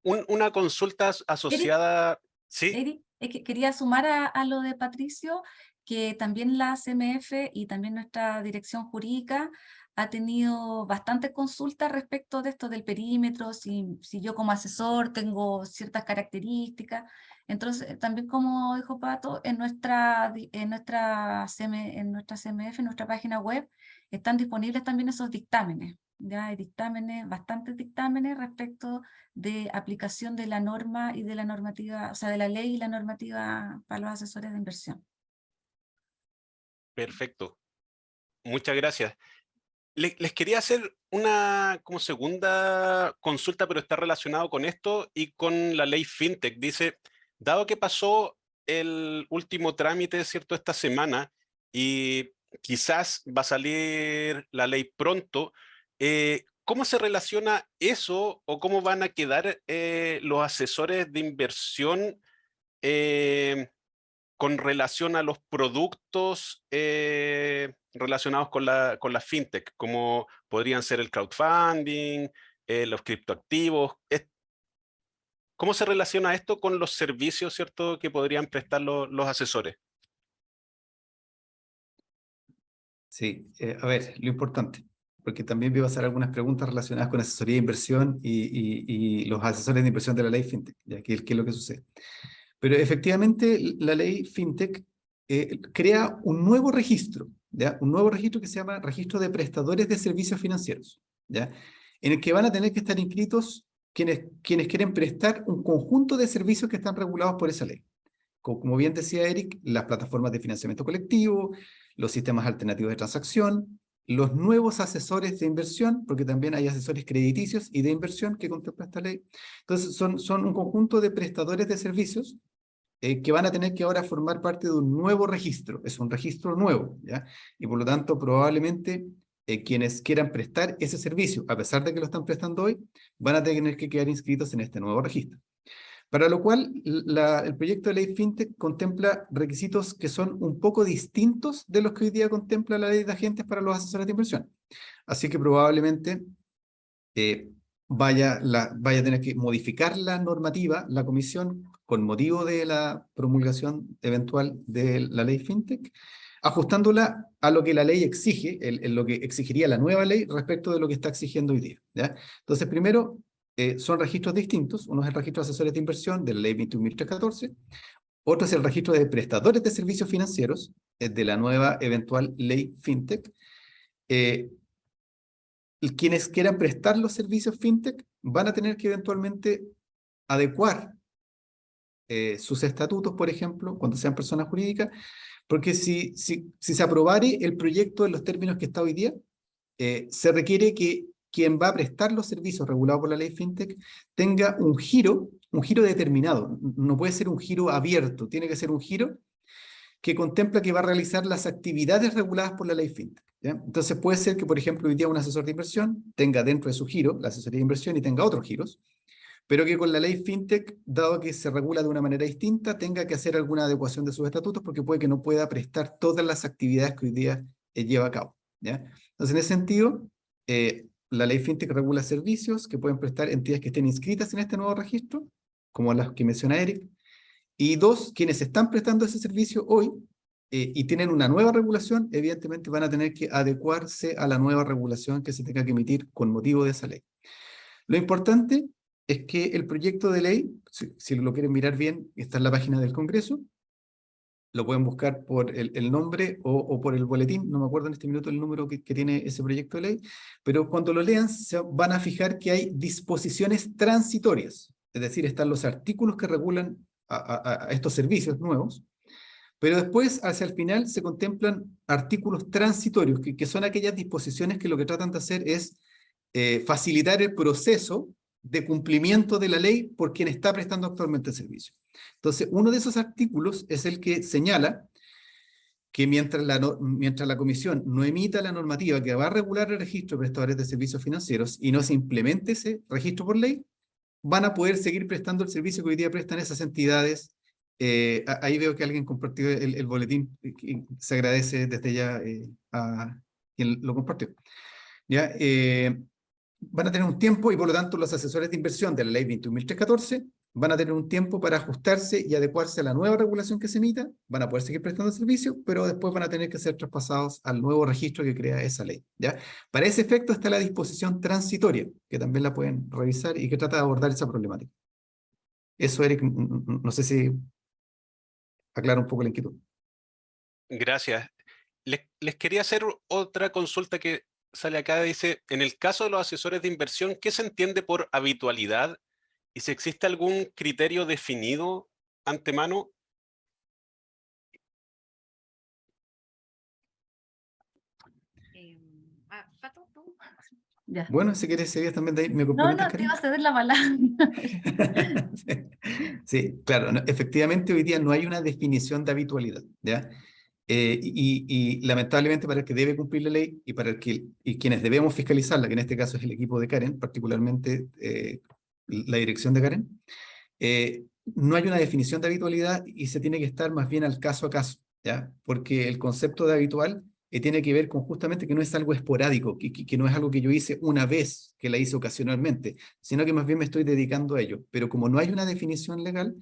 Una consulta asociada, ¿sí? Eric, es que quería sumar a lo de Patricio, que también la CMF y también nuestra dirección jurídica ha tenido bastantes consultas respecto de esto del perímetro, si yo como asesor tengo ciertas características. Entonces, también como dijo Pato, en nuestra CMF, en nuestra página web, están disponibles también esos dictámenes. Ya hay dictámenes, bastantes dictámenes respecto de aplicación de la norma y de la normativa, o sea, de la ley y la normativa para los asesores de inversión. Perfecto. Muchas gracias. Les quería hacer una como segunda consulta, pero está relacionado con esto y con la ley FinTech. Dice, dado que pasó el último trámite, ¿cierto?, esta semana y quizás va a salir la ley pronto, ¿cómo se relaciona eso o cómo van a quedar los asesores de inversión con relación a los productos relacionados con la fintech, como podrían ser el crowdfunding, los criptoactivos? ¿Cómo se relaciona esto con los servicios, cierto, que podrían prestar los asesores? Sí, a ver, lo importante, porque también voy a hacer algunas preguntas relacionadas con asesoría de inversión y los asesores de inversión de la ley FinTech, ya que es lo que sucede. Pero efectivamente la ley FinTech crea un nuevo registro, ¿ya? Un nuevo registro que se llama Registro de Prestadores de Servicios Financieros, ¿ya? En el que van a tener que estar inscritos quienes quieren prestar un conjunto de servicios que están regulados por esa ley. Como bien decía Eric, las plataformas de financiamiento colectivo, los sistemas alternativos de transacción, los nuevos asesores de inversión, porque también hay asesores crediticios y de inversión que contempla esta ley. Entonces, son un conjunto de prestadores de servicios que van a tener que ahora formar parte de un nuevo registro. Es un registro nuevo, ¿ya? Y por lo tanto, probablemente quienes quieran prestar ese servicio, a pesar de que lo están prestando hoy, van a tener que quedar inscritos en este nuevo registro. Para lo cual, el proyecto de ley FinTech contempla requisitos que son un poco distintos de los que hoy día contempla la ley de agentes para los asesores de inversión. Así que probablemente vaya a tener que modificar la normativa, la comisión, con motivo de la promulgación eventual de la ley FinTech, ajustándola a lo que la ley exige, lo que exigiría la nueva ley respecto de lo que está exigiendo hoy día, ¿ya? Entonces, primero, son registros distintos. Uno es el registro de asesores de inversión de la ley 21.314, otro es el registro de prestadores de servicios financieros de la nueva eventual ley FinTech. Quienes quieran prestar los servicios FinTech van a tener que eventualmente adecuar sus estatutos, por ejemplo, cuando sean personas jurídicas, porque si se aprobare el proyecto en los términos que está hoy día, se requiere que quien va a prestar los servicios regulados por la ley FinTech tenga un giro determinado. No puede ser un giro abierto, tiene que ser un giro que contempla que va a realizar las actividades reguladas por la ley FinTech, ¿ya? Entonces puede ser que, por ejemplo, hoy día un asesor de inversión tenga dentro de su giro la asesoría de inversión y tenga otros giros, pero que con la ley FinTech, dado que se regula de una manera distinta, tenga que hacer alguna adecuación de sus estatutos porque puede que no pueda prestar todas las actividades que hoy día lleva a cabo, ¿ya? Entonces, en ese sentido, la ley FinTech regula servicios que pueden prestar entidades que estén inscritas en este nuevo registro, como las que menciona Eric, y dos, quienes están prestando ese servicio hoy y tienen una nueva regulación, evidentemente van a tener que adecuarse a la nueva regulación que se tenga que emitir con motivo de esa ley. Lo importante es que el proyecto de ley, si lo quieren mirar bien, está en la página del Congreso, lo pueden buscar por el nombre o por el boletín, no me acuerdo en este minuto el número que tiene ese proyecto de ley, pero cuando lo lean se van a fijar que hay disposiciones transitorias, es decir, están los artículos que regulan a estos servicios nuevos, pero después, hacia el final, se contemplan artículos transitorios, que son aquellas disposiciones que lo que tratan de hacer es facilitar el proceso de cumplimiento de la ley por quien está prestando actualmente el servicio. Entonces, uno de esos artículos es el que señala que mientras la comisión no emita la normativa que va a regular el registro de prestadores de servicios financieros y no se implemente ese registro por ley, van a poder seguir prestando el servicio que hoy día prestan esas entidades. Ahí veo que alguien compartió el boletín, y se agradece desde ya a quien lo compartió. ¿Ya? Van a tener un tiempo y por lo tanto los asesores de inversión de la ley 21.314 van a tener un tiempo para ajustarse y adecuarse a la nueva regulación que se emita, van a poder seguir prestando el servicio, pero después van a tener que ser traspasados al nuevo registro que crea esa ley, ¿ya? Para ese efecto está la disposición transitoria, que también la pueden revisar y que trata de abordar esa problemática. Eso, Eric, no sé si aclara un poco la inquietud. Gracias. Les quería hacer otra consulta que sale acá. Dice, en el caso de los asesores de inversión, ¿qué se entiende por habitualidad? ¿Y si existe algún criterio definido antemano? Pato, ¿tú? Ya. Bueno, si quieres seguir también de ahí, ¿me No, complementas, no, te Karen? iba a ceder la palabra. Sí, claro, efectivamente hoy día no hay una definición de habitualidad, ¿ya? Y lamentablemente para el que debe cumplir la ley y para y quienes debemos fiscalizarla, que en este caso es el equipo de Karen, particularmente la dirección de Karen, no hay una definición de habitualidad y se tiene que estar más bien al caso a caso, ¿ya? Porque el concepto de habitual tiene que ver con justamente que no es algo esporádico, que no es algo que yo hice una vez, que la hice ocasionalmente, sino que más bien me estoy dedicando a ello. Pero como no hay una definición legal,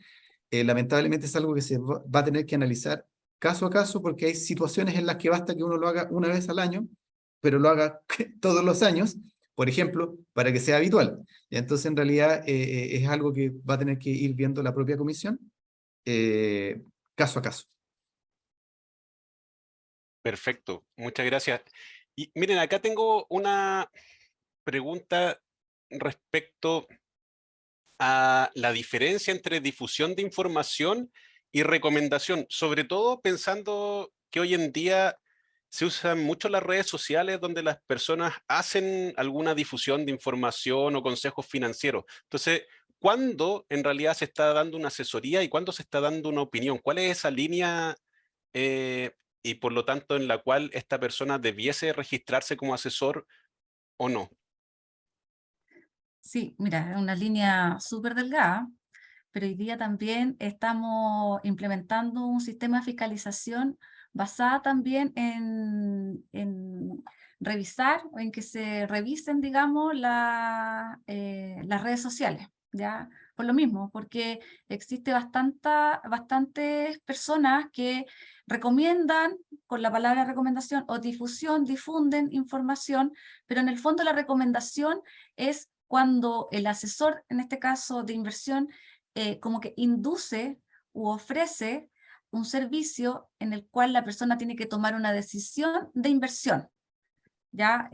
lamentablemente es algo que se va a tener que analizar caso a caso, porque hay situaciones en las que basta que uno lo haga una vez al año, pero lo haga todos los años, por ejemplo, para que sea habitual. Y entonces, en realidad, es algo que va a tener que ir viendo la propia comisión, caso a caso. Perfecto, muchas gracias. Y miren, acá tengo una pregunta respecto a la diferencia entre difusión de información y recomendación, sobre todo pensando que hoy en día se usan mucho las redes sociales donde las personas hacen alguna difusión de información o consejos financieros. Entonces, ¿cuándo en realidad se está dando una asesoría y cuándo se está dando una opinión? ¿Cuál es esa línea y por lo tanto en la cual esta persona debiese registrarse como asesor o no? Sí, mira, es una línea súper delgada, pero hoy día también estamos implementando un sistema de fiscalización basada también en revisar o en que se revisen, digamos, las redes sociales, ¿ya? Por lo mismo, porque existe bastantes personas que recomiendan, con la palabra recomendación o difusión, difunden información, pero en el fondo la recomendación es cuando el asesor, en este caso de inversión, como que induce u ofrece un servicio en el cual la persona tiene que tomar una decisión de inversión. ¿Ya?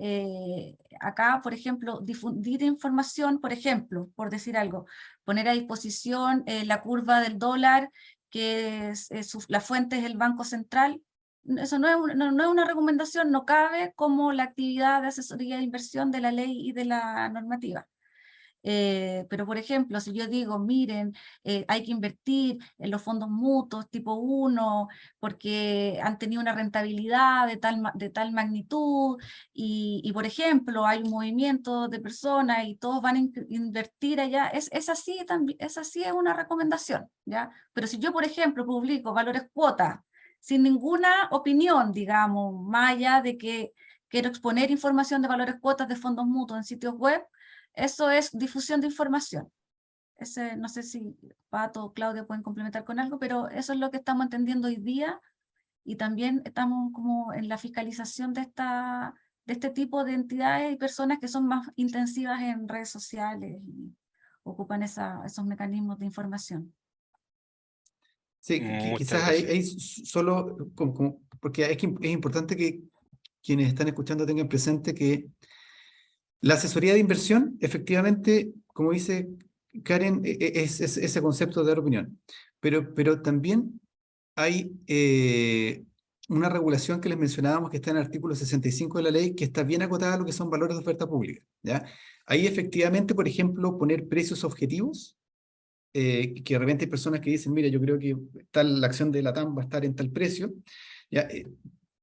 Acá, por ejemplo, difundir información, por ejemplo, por decir algo, poner a disposición la curva del dólar, que la fuente es el Banco Central. Eso no es una recomendación, no cabe como la actividad de asesoría de inversión de la ley y de la normativa. Pero por ejemplo, si yo digo, miren, hay que invertir en los fondos mutuos tipo 1 porque han tenido una rentabilidad de tal magnitud y por ejemplo hay un movimiento de personas y todos van a invertir allá, es así también, es una recomendación, ¿ya? Pero si yo por ejemplo publico valores cuotas sin ninguna opinión, digamos, más allá de que quiero exponer información de valores cuotas de fondos mutuos en sitios web, eso es difusión de información. No sé si Pato o Claudia pueden complementar con algo, pero eso es lo que estamos entendiendo hoy día y también estamos como en la fiscalización de este tipo de entidades y personas que son más intensivas en redes sociales y ocupan esos mecanismos de información. Sí, Muchas quizás gracias. hay solo, porque es importante que quienes están escuchando tengan presente que la asesoría de inversión, efectivamente, como dice Karen, es ese concepto de dar opinión. Pero también hay una regulación que les mencionábamos que está en el artículo 65 de la ley, que está bien acotada a lo que son valores de oferta pública, ¿ya? Ahí efectivamente, por ejemplo, poner precios objetivos, que de repente hay personas que dicen, mira, yo creo que la acción de la TAM va a estar en tal precio, ¿ya?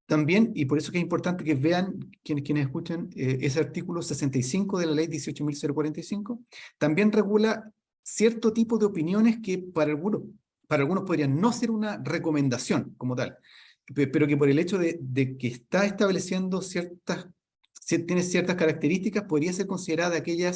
También, y por eso que es importante que vean quienes escuchan ese artículo 65 de la ley 18.045, también regula cierto tipo de opiniones que para algunos podrían no ser una recomendación como tal, pero que por el hecho de que está estableciendo tiene ciertas características, podría ser considerada de aquella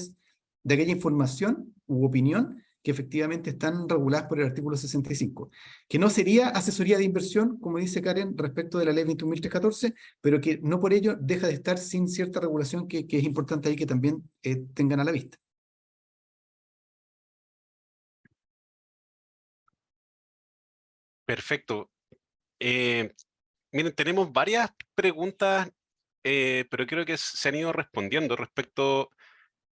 información u opinión que efectivamente están reguladas por el artículo 65, que no sería asesoría de inversión, como dice Karen, respecto de la ley 21.314, pero que no por ello deja de estar sin cierta regulación que es importante ahí que también tengan a la vista. Perfecto. Miren, tenemos varias preguntas, pero creo que se han ido respondiendo respecto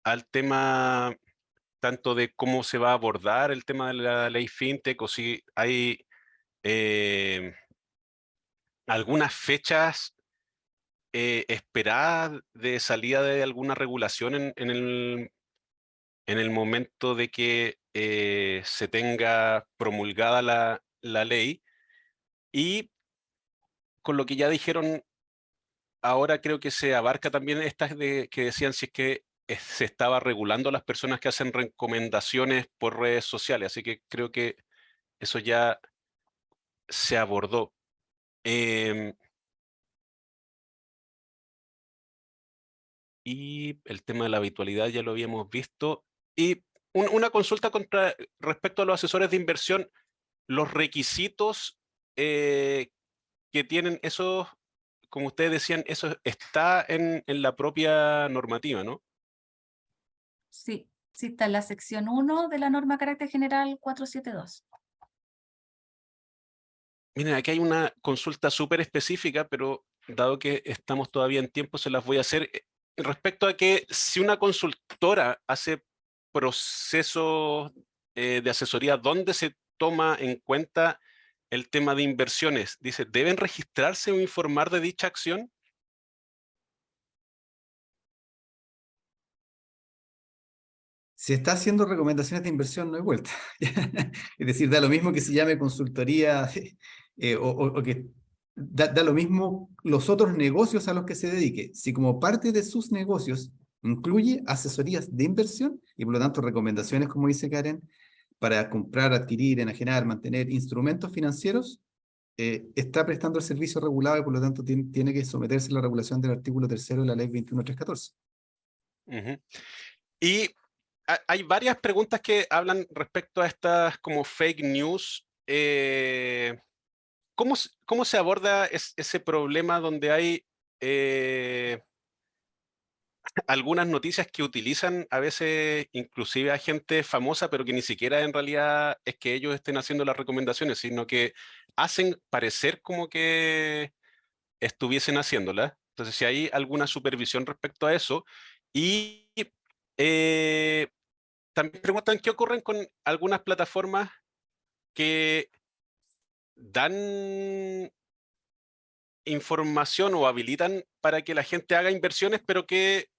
al tema tanto de cómo se va a abordar el tema de la ley FinTech o si hay algunas fechas esperadas de salida de alguna regulación en el momento de que se tenga promulgada la ley. Y con lo que ya dijeron, ahora creo que se abarca también estas que decían si es que se estaba regulando a las personas que hacen recomendaciones por redes sociales. Así que creo que eso ya se abordó. Y el tema de la habitualidad ya lo habíamos visto. Y una consulta respecto a los asesores de inversión, los requisitos que tienen esos, como ustedes decían, eso está en la propia normativa, ¿no? Sí, sí está en la sección 1 de la norma de carácter general 472. Miren, aquí hay una consulta súper específica, pero dado que estamos todavía en tiempo, se las voy a hacer. Respecto a que si una consultora hace procesos de asesoría, ¿dónde se toma en cuenta el tema de inversiones? Dice, ¿deben registrarse o informar de dicha acción? Si está haciendo recomendaciones de inversión, no hay vuelta. Es decir, da lo mismo que se llame consultoría o que da lo mismo los otros negocios a los que se dedique. Si como parte de sus negocios incluye asesorías de inversión y por lo tanto recomendaciones, como dice Karen, para comprar, adquirir, enajenar, mantener instrumentos financieros, está prestando el servicio regulado y por lo tanto tiene que someterse a la regulación del artículo 3º de la ley 21.314. Ujú. Y hay varias preguntas que hablan respecto a estas como fake news. ¿Cómo se aborda ese problema donde hay algunas noticias que utilizan a veces inclusive a gente famosa, pero que ni siquiera en realidad es que ellos estén haciendo las recomendaciones, sino que hacen parecer como que estuviesen haciéndolas? Entonces, si hay alguna supervisión respecto a eso. Y eh, también preguntan qué ocurren con algunas plataformas que dan información o habilitan para que la gente haga inversiones, pero que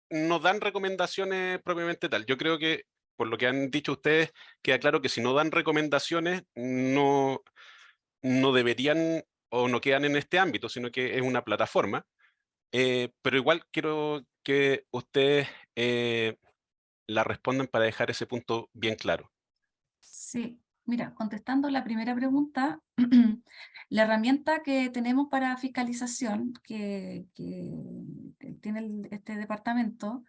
no dan recomendaciones propiamente tal. Yo creo que, por lo que han dicho ustedes, queda claro que si no dan recomendaciones, no deberían o no quedan en este ámbito, sino que es una plataforma. Pero igual quiero que ustedes la respondan para dejar ese punto bien claro. Sí, mira, contestando la primera pregunta, la herramienta que tenemos para fiscalización que tiene este departamento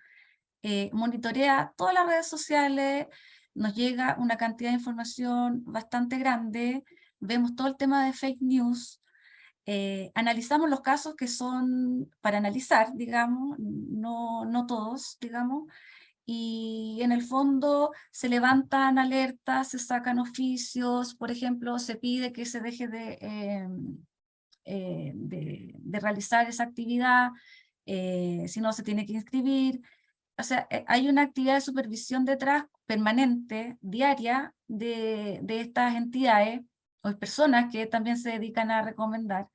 monitorea todas las redes sociales, nos llega una cantidad de información bastante grande, vemos todo el tema de fake news, analizamos los casos que son para analizar, digamos, no todos, digamos, y en el fondo se levantan alertas, se sacan oficios, por ejemplo, se pide que se deje de realizar esa actividad, si no se tiene que inscribir. O sea, hay una actividad de supervisión detrás permanente, diaria, de estas entidades o personas que también se dedican a recomendar.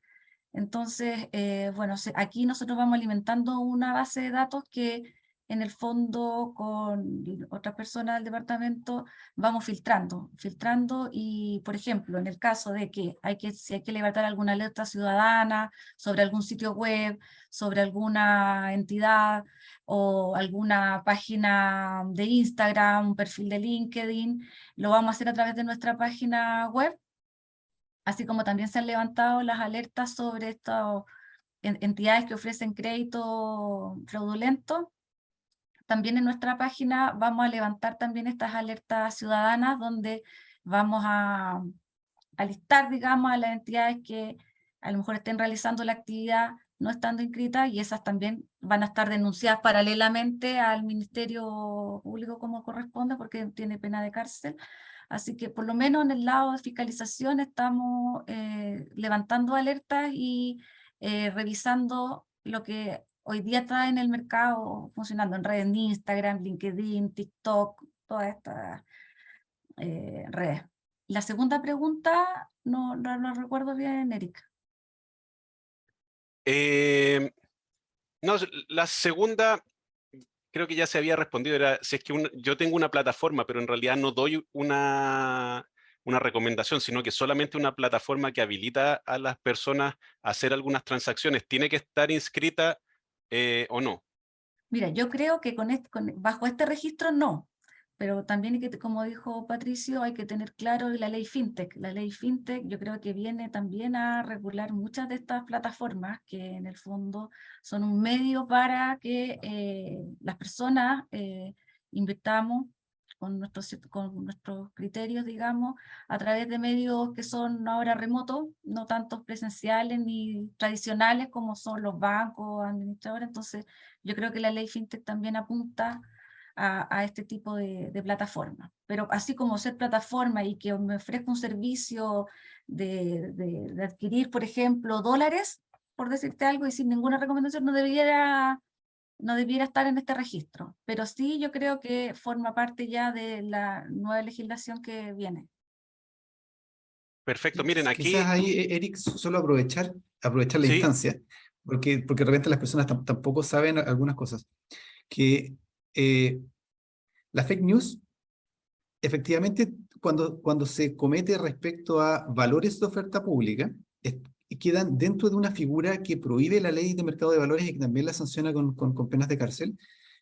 Entonces, bueno, aquí nosotros vamos alimentando una base de datos que en el fondo con otras personas del departamento vamos filtrando y, por ejemplo, en el caso de que si hay que levantar alguna alerta ciudadana sobre algún sitio web, sobre alguna entidad o alguna página de Instagram, un perfil de LinkedIn, lo vamos a hacer a través de nuestra página web, así como también se han levantado las alertas sobre estas entidades que ofrecen crédito fraudulento. También en nuestra página vamos a levantar también estas alertas ciudadanas donde vamos a listar, digamos, a las entidades que a lo mejor estén realizando la actividad no estando inscritas, y esas también van a estar denunciadas paralelamente al Ministerio Público como corresponde, porque tiene pena de cárcel. Así que por lo menos en el lado de fiscalización estamos levantando alertas y revisando lo que hoy día está en el mercado funcionando en redes de Instagram, LinkedIn, TikTok, todas estas redes. La segunda pregunta no recuerdo bien, Erika. No, la segunda creo que ya se había respondido, era si es que yo tengo una plataforma, pero en realidad no doy una recomendación, sino que solamente una plataforma que habilita a las personas a hacer algunas transacciones. ¿Tiene que estar inscrita o no? Mira, yo creo que bajo este registro no, pero también hay que, como dijo Patricio, hay que tener claro la ley FinTech. La ley FinTech yo creo que viene también a regular muchas de estas plataformas que en el fondo son un medio para que las personas invirtamos con nuestros criterios, digamos, a través de medios que son ahora remotos, no tanto presenciales ni tradicionales como son los bancos, administradores. Entonces, yo creo que la ley FinTech también apunta a este tipo de plataforma. Pero así como ser plataforma y que me ofrezca un servicio de adquirir, por ejemplo, dólares, por decirte algo, y sin ninguna recomendación, no debiera estar en este registro. Pero sí, yo creo que forma parte ya de la nueva legislación que viene. Perfecto, miren Quizás aquí. ahí, Eric, solo aprovechar la Sí, instancia, porque de repente las personas tampoco saben algunas cosas. Que la fake news, efectivamente, cuando se comete respecto a valores de oferta pública, quedan dentro de una figura que prohíbe la ley de mercado de valores y que también la sanciona con penas de cárcel,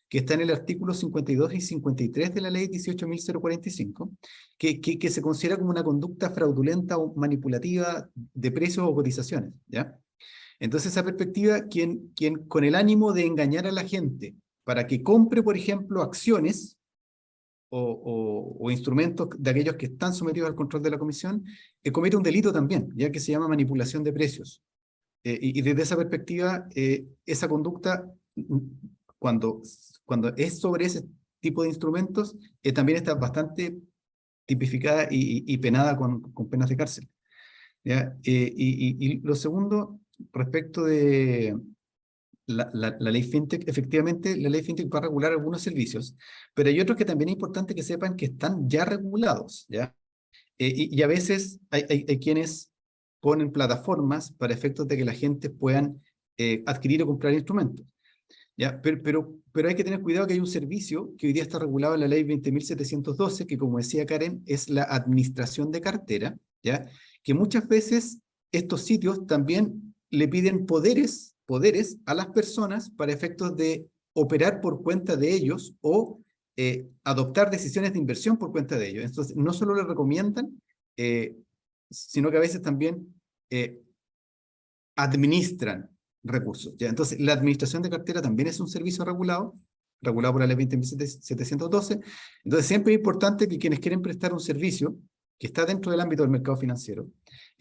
que está en el artículo 52 y 53 de la ley 18.045, que se considera como una conducta fraudulenta o manipulativa de precios o cotizaciones, ¿ya? Entonces, esa perspectiva, quien con el ánimo de engañar a la gente para que compre, por ejemplo, acciones o instrumentos de aquellos que están sometidos al control de la comisión, comete un delito también, ya que se llama manipulación de precios. Y desde esa perspectiva, esa conducta, cuando es sobre ese tipo de instrumentos, también está bastante tipificada y penada con penas de cárcel, ¿ya? Y lo segundo, respecto de la ley FinTech, efectivamente, la ley FinTech va a regular algunos servicios, pero hay otros que también es importante que sepan que están ya regulados, ¿ya? Y a veces hay quienes ponen plataformas para efectos de que la gente puedan adquirir o comprar instrumentos, ¿ya? Pero hay que tener cuidado que hay un servicio que hoy día está regulado en la ley 20.712, que como decía Karen, es la administración de cartera, ¿ya? Que muchas veces estos sitios también le piden poderes a las personas para efectos de operar por cuenta de ellos o adoptar decisiones de inversión por cuenta de ellos. Entonces, no solo le recomiendan, sino que a veces también administran recursos, ¿ya? Entonces, la administración de cartera también es un servicio regulado por la ley 20.712. Entonces, siempre es importante que quienes quieren prestar un servicio que está dentro del ámbito del mercado financiero,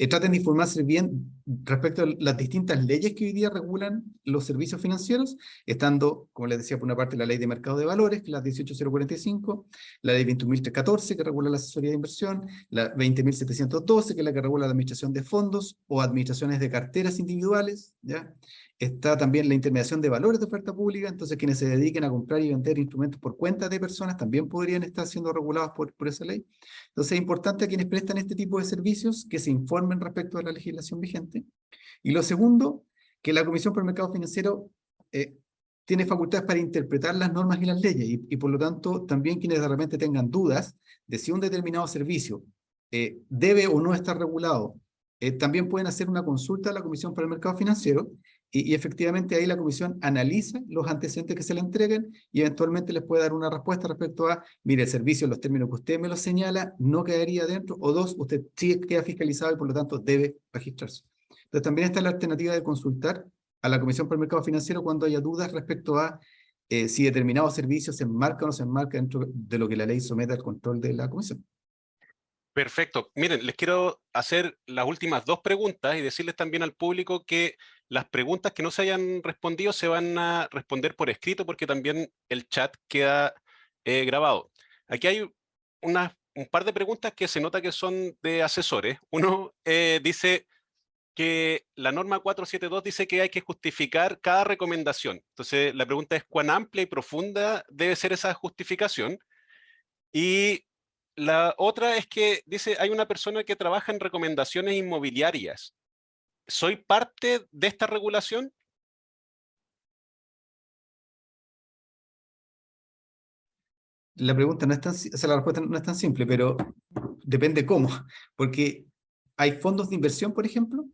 traten de informarse bien respecto a las distintas leyes que hoy día regulan los servicios financieros, estando, como les decía, por una parte la ley de mercado de valores, que es la 18.045, la ley 21.314, que regula la asesoría de inversión, la 20.712, que es la que regula la administración de fondos o administraciones de carteras individuales, ¿ya? Está también la intermediación de valores de oferta pública, entonces quienes se dediquen a comprar y vender instrumentos por cuenta de personas también podrían estar siendo regulados por esa ley. Entonces es importante a quienes prestan este tipo de servicios que se informen respecto a la legislación vigente. Y lo segundo, que la Comisión por el Mercado Financiero tiene facultades para interpretar las normas y las leyes, y por lo tanto también quienes de repente tengan dudas de si un determinado servicio debe o no estar regulado, también pueden hacer una consulta a la Comisión para el Mercado Financiero, y efectivamente ahí la comisión analiza los antecedentes que se le entreguen y eventualmente les puede dar una respuesta respecto a, mire, el servicio en los términos que usted me lo señala no quedaría dentro, o dos, usted sí queda fiscalizado y por lo tanto debe registrarse. Entonces también está la alternativa de consultar a la Comisión para el Mercado Financiero cuando haya dudas respecto a si determinado servicio se enmarca o no se enmarca dentro de lo que la ley somete al control de la comisión. Perfecto. Miren, les quiero hacer las últimas dos preguntas y decirles también al público que las preguntas que no se hayan respondido se van a responder por escrito porque también el chat queda grabado. Aquí hay un par de preguntas que se nota que son de asesores. Uno dice que la norma 472 dice que hay que justificar cada recomendación. Entonces, la pregunta es cuán amplia y profunda debe ser esa justificación. Y la otra es que dice, hay una persona que trabaja en recomendaciones inmobiliarias. ¿Soy parte de esta regulación? La pregunta no es tan, o sea, la respuesta no es tan simple, pero depende cómo, porque hay fondos de inversión, por ejemplo,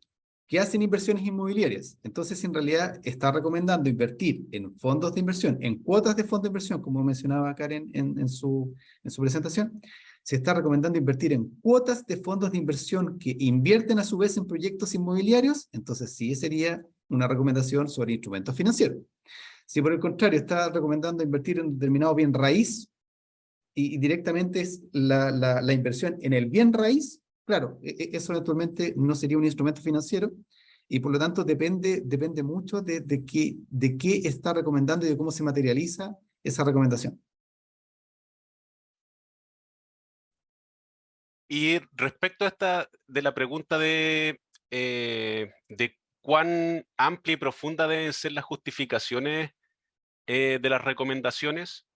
que hacen inversiones inmobiliarias. Entonces, en realidad, está recomendando invertir en fondos de inversión, en cuotas de fondos de inversión, como mencionaba Karen en su presentación. Se está recomendando invertir en cuotas de fondos de inversión que invierten a su vez en proyectos inmobiliarios. Entonces, sí sería una recomendación sobre instrumentos financieros. Si por el contrario está recomendando invertir en un determinado bien raíz, y directamente es la inversión en el bien raíz, claro, eso eventualmente no sería un instrumento financiero y por lo tanto depende mucho de qué está recomendando y de cómo se materializa esa recomendación. Y respecto a esta de la pregunta de cuán amplia y profunda deben ser las justificaciones de las recomendaciones.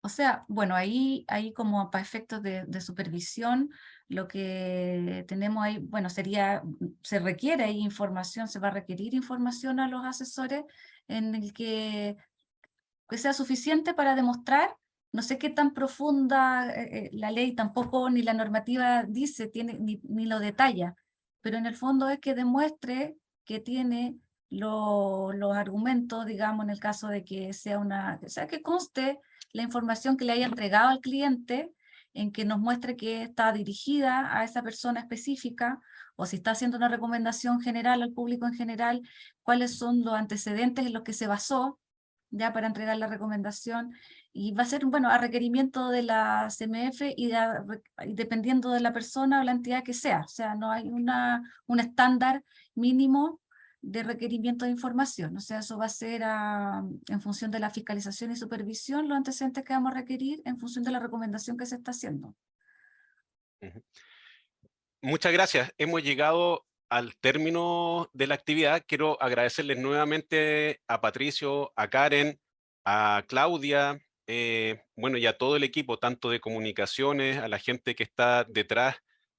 O sea, bueno, ahí como para efectos de supervisión, lo que tenemos ahí, bueno, se requiere ahí información, se va a requerir información a los asesores en el que sea suficiente para demostrar, no sé qué tan profunda la ley tampoco ni la normativa dice, ni lo detalla, pero en el fondo es que demuestre que tiene los argumentos, digamos, en el caso de que sea o sea, que conste la información que le haya entregado al cliente, en que nos muestre que está dirigida a esa persona específica, o si está haciendo una recomendación general al público en general, cuáles son los antecedentes en los que se basó ya para entregar la recomendación, y va a ser, bueno, a requerimiento de la CMF y dependiendo de la persona o la entidad que sea, o sea, no hay un estándar mínimo de requerimiento de información, o sea, eso va a ser en función de la fiscalización y supervisión, los antecedentes que vamos a requerir en función de la recomendación que se está haciendo. Muchas gracias. Hemos llegado al término de la actividad. Quiero agradecerles nuevamente a Patricio, a Karen, a Claudia, bueno, y a todo el equipo, tanto de comunicaciones, a la gente que está detrás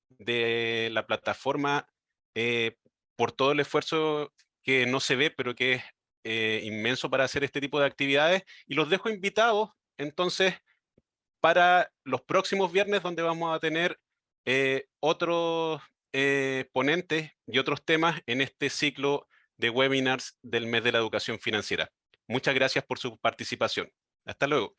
de la plataforma, por todo el esfuerzo que no se ve, pero que es inmenso para hacer este tipo de actividades. Y los dejo invitados, entonces, para los próximos viernes, donde vamos a tener otros ponentes y otros temas en este ciclo de webinars del mes de la educación financiera. Muchas gracias por su participación. Hasta luego.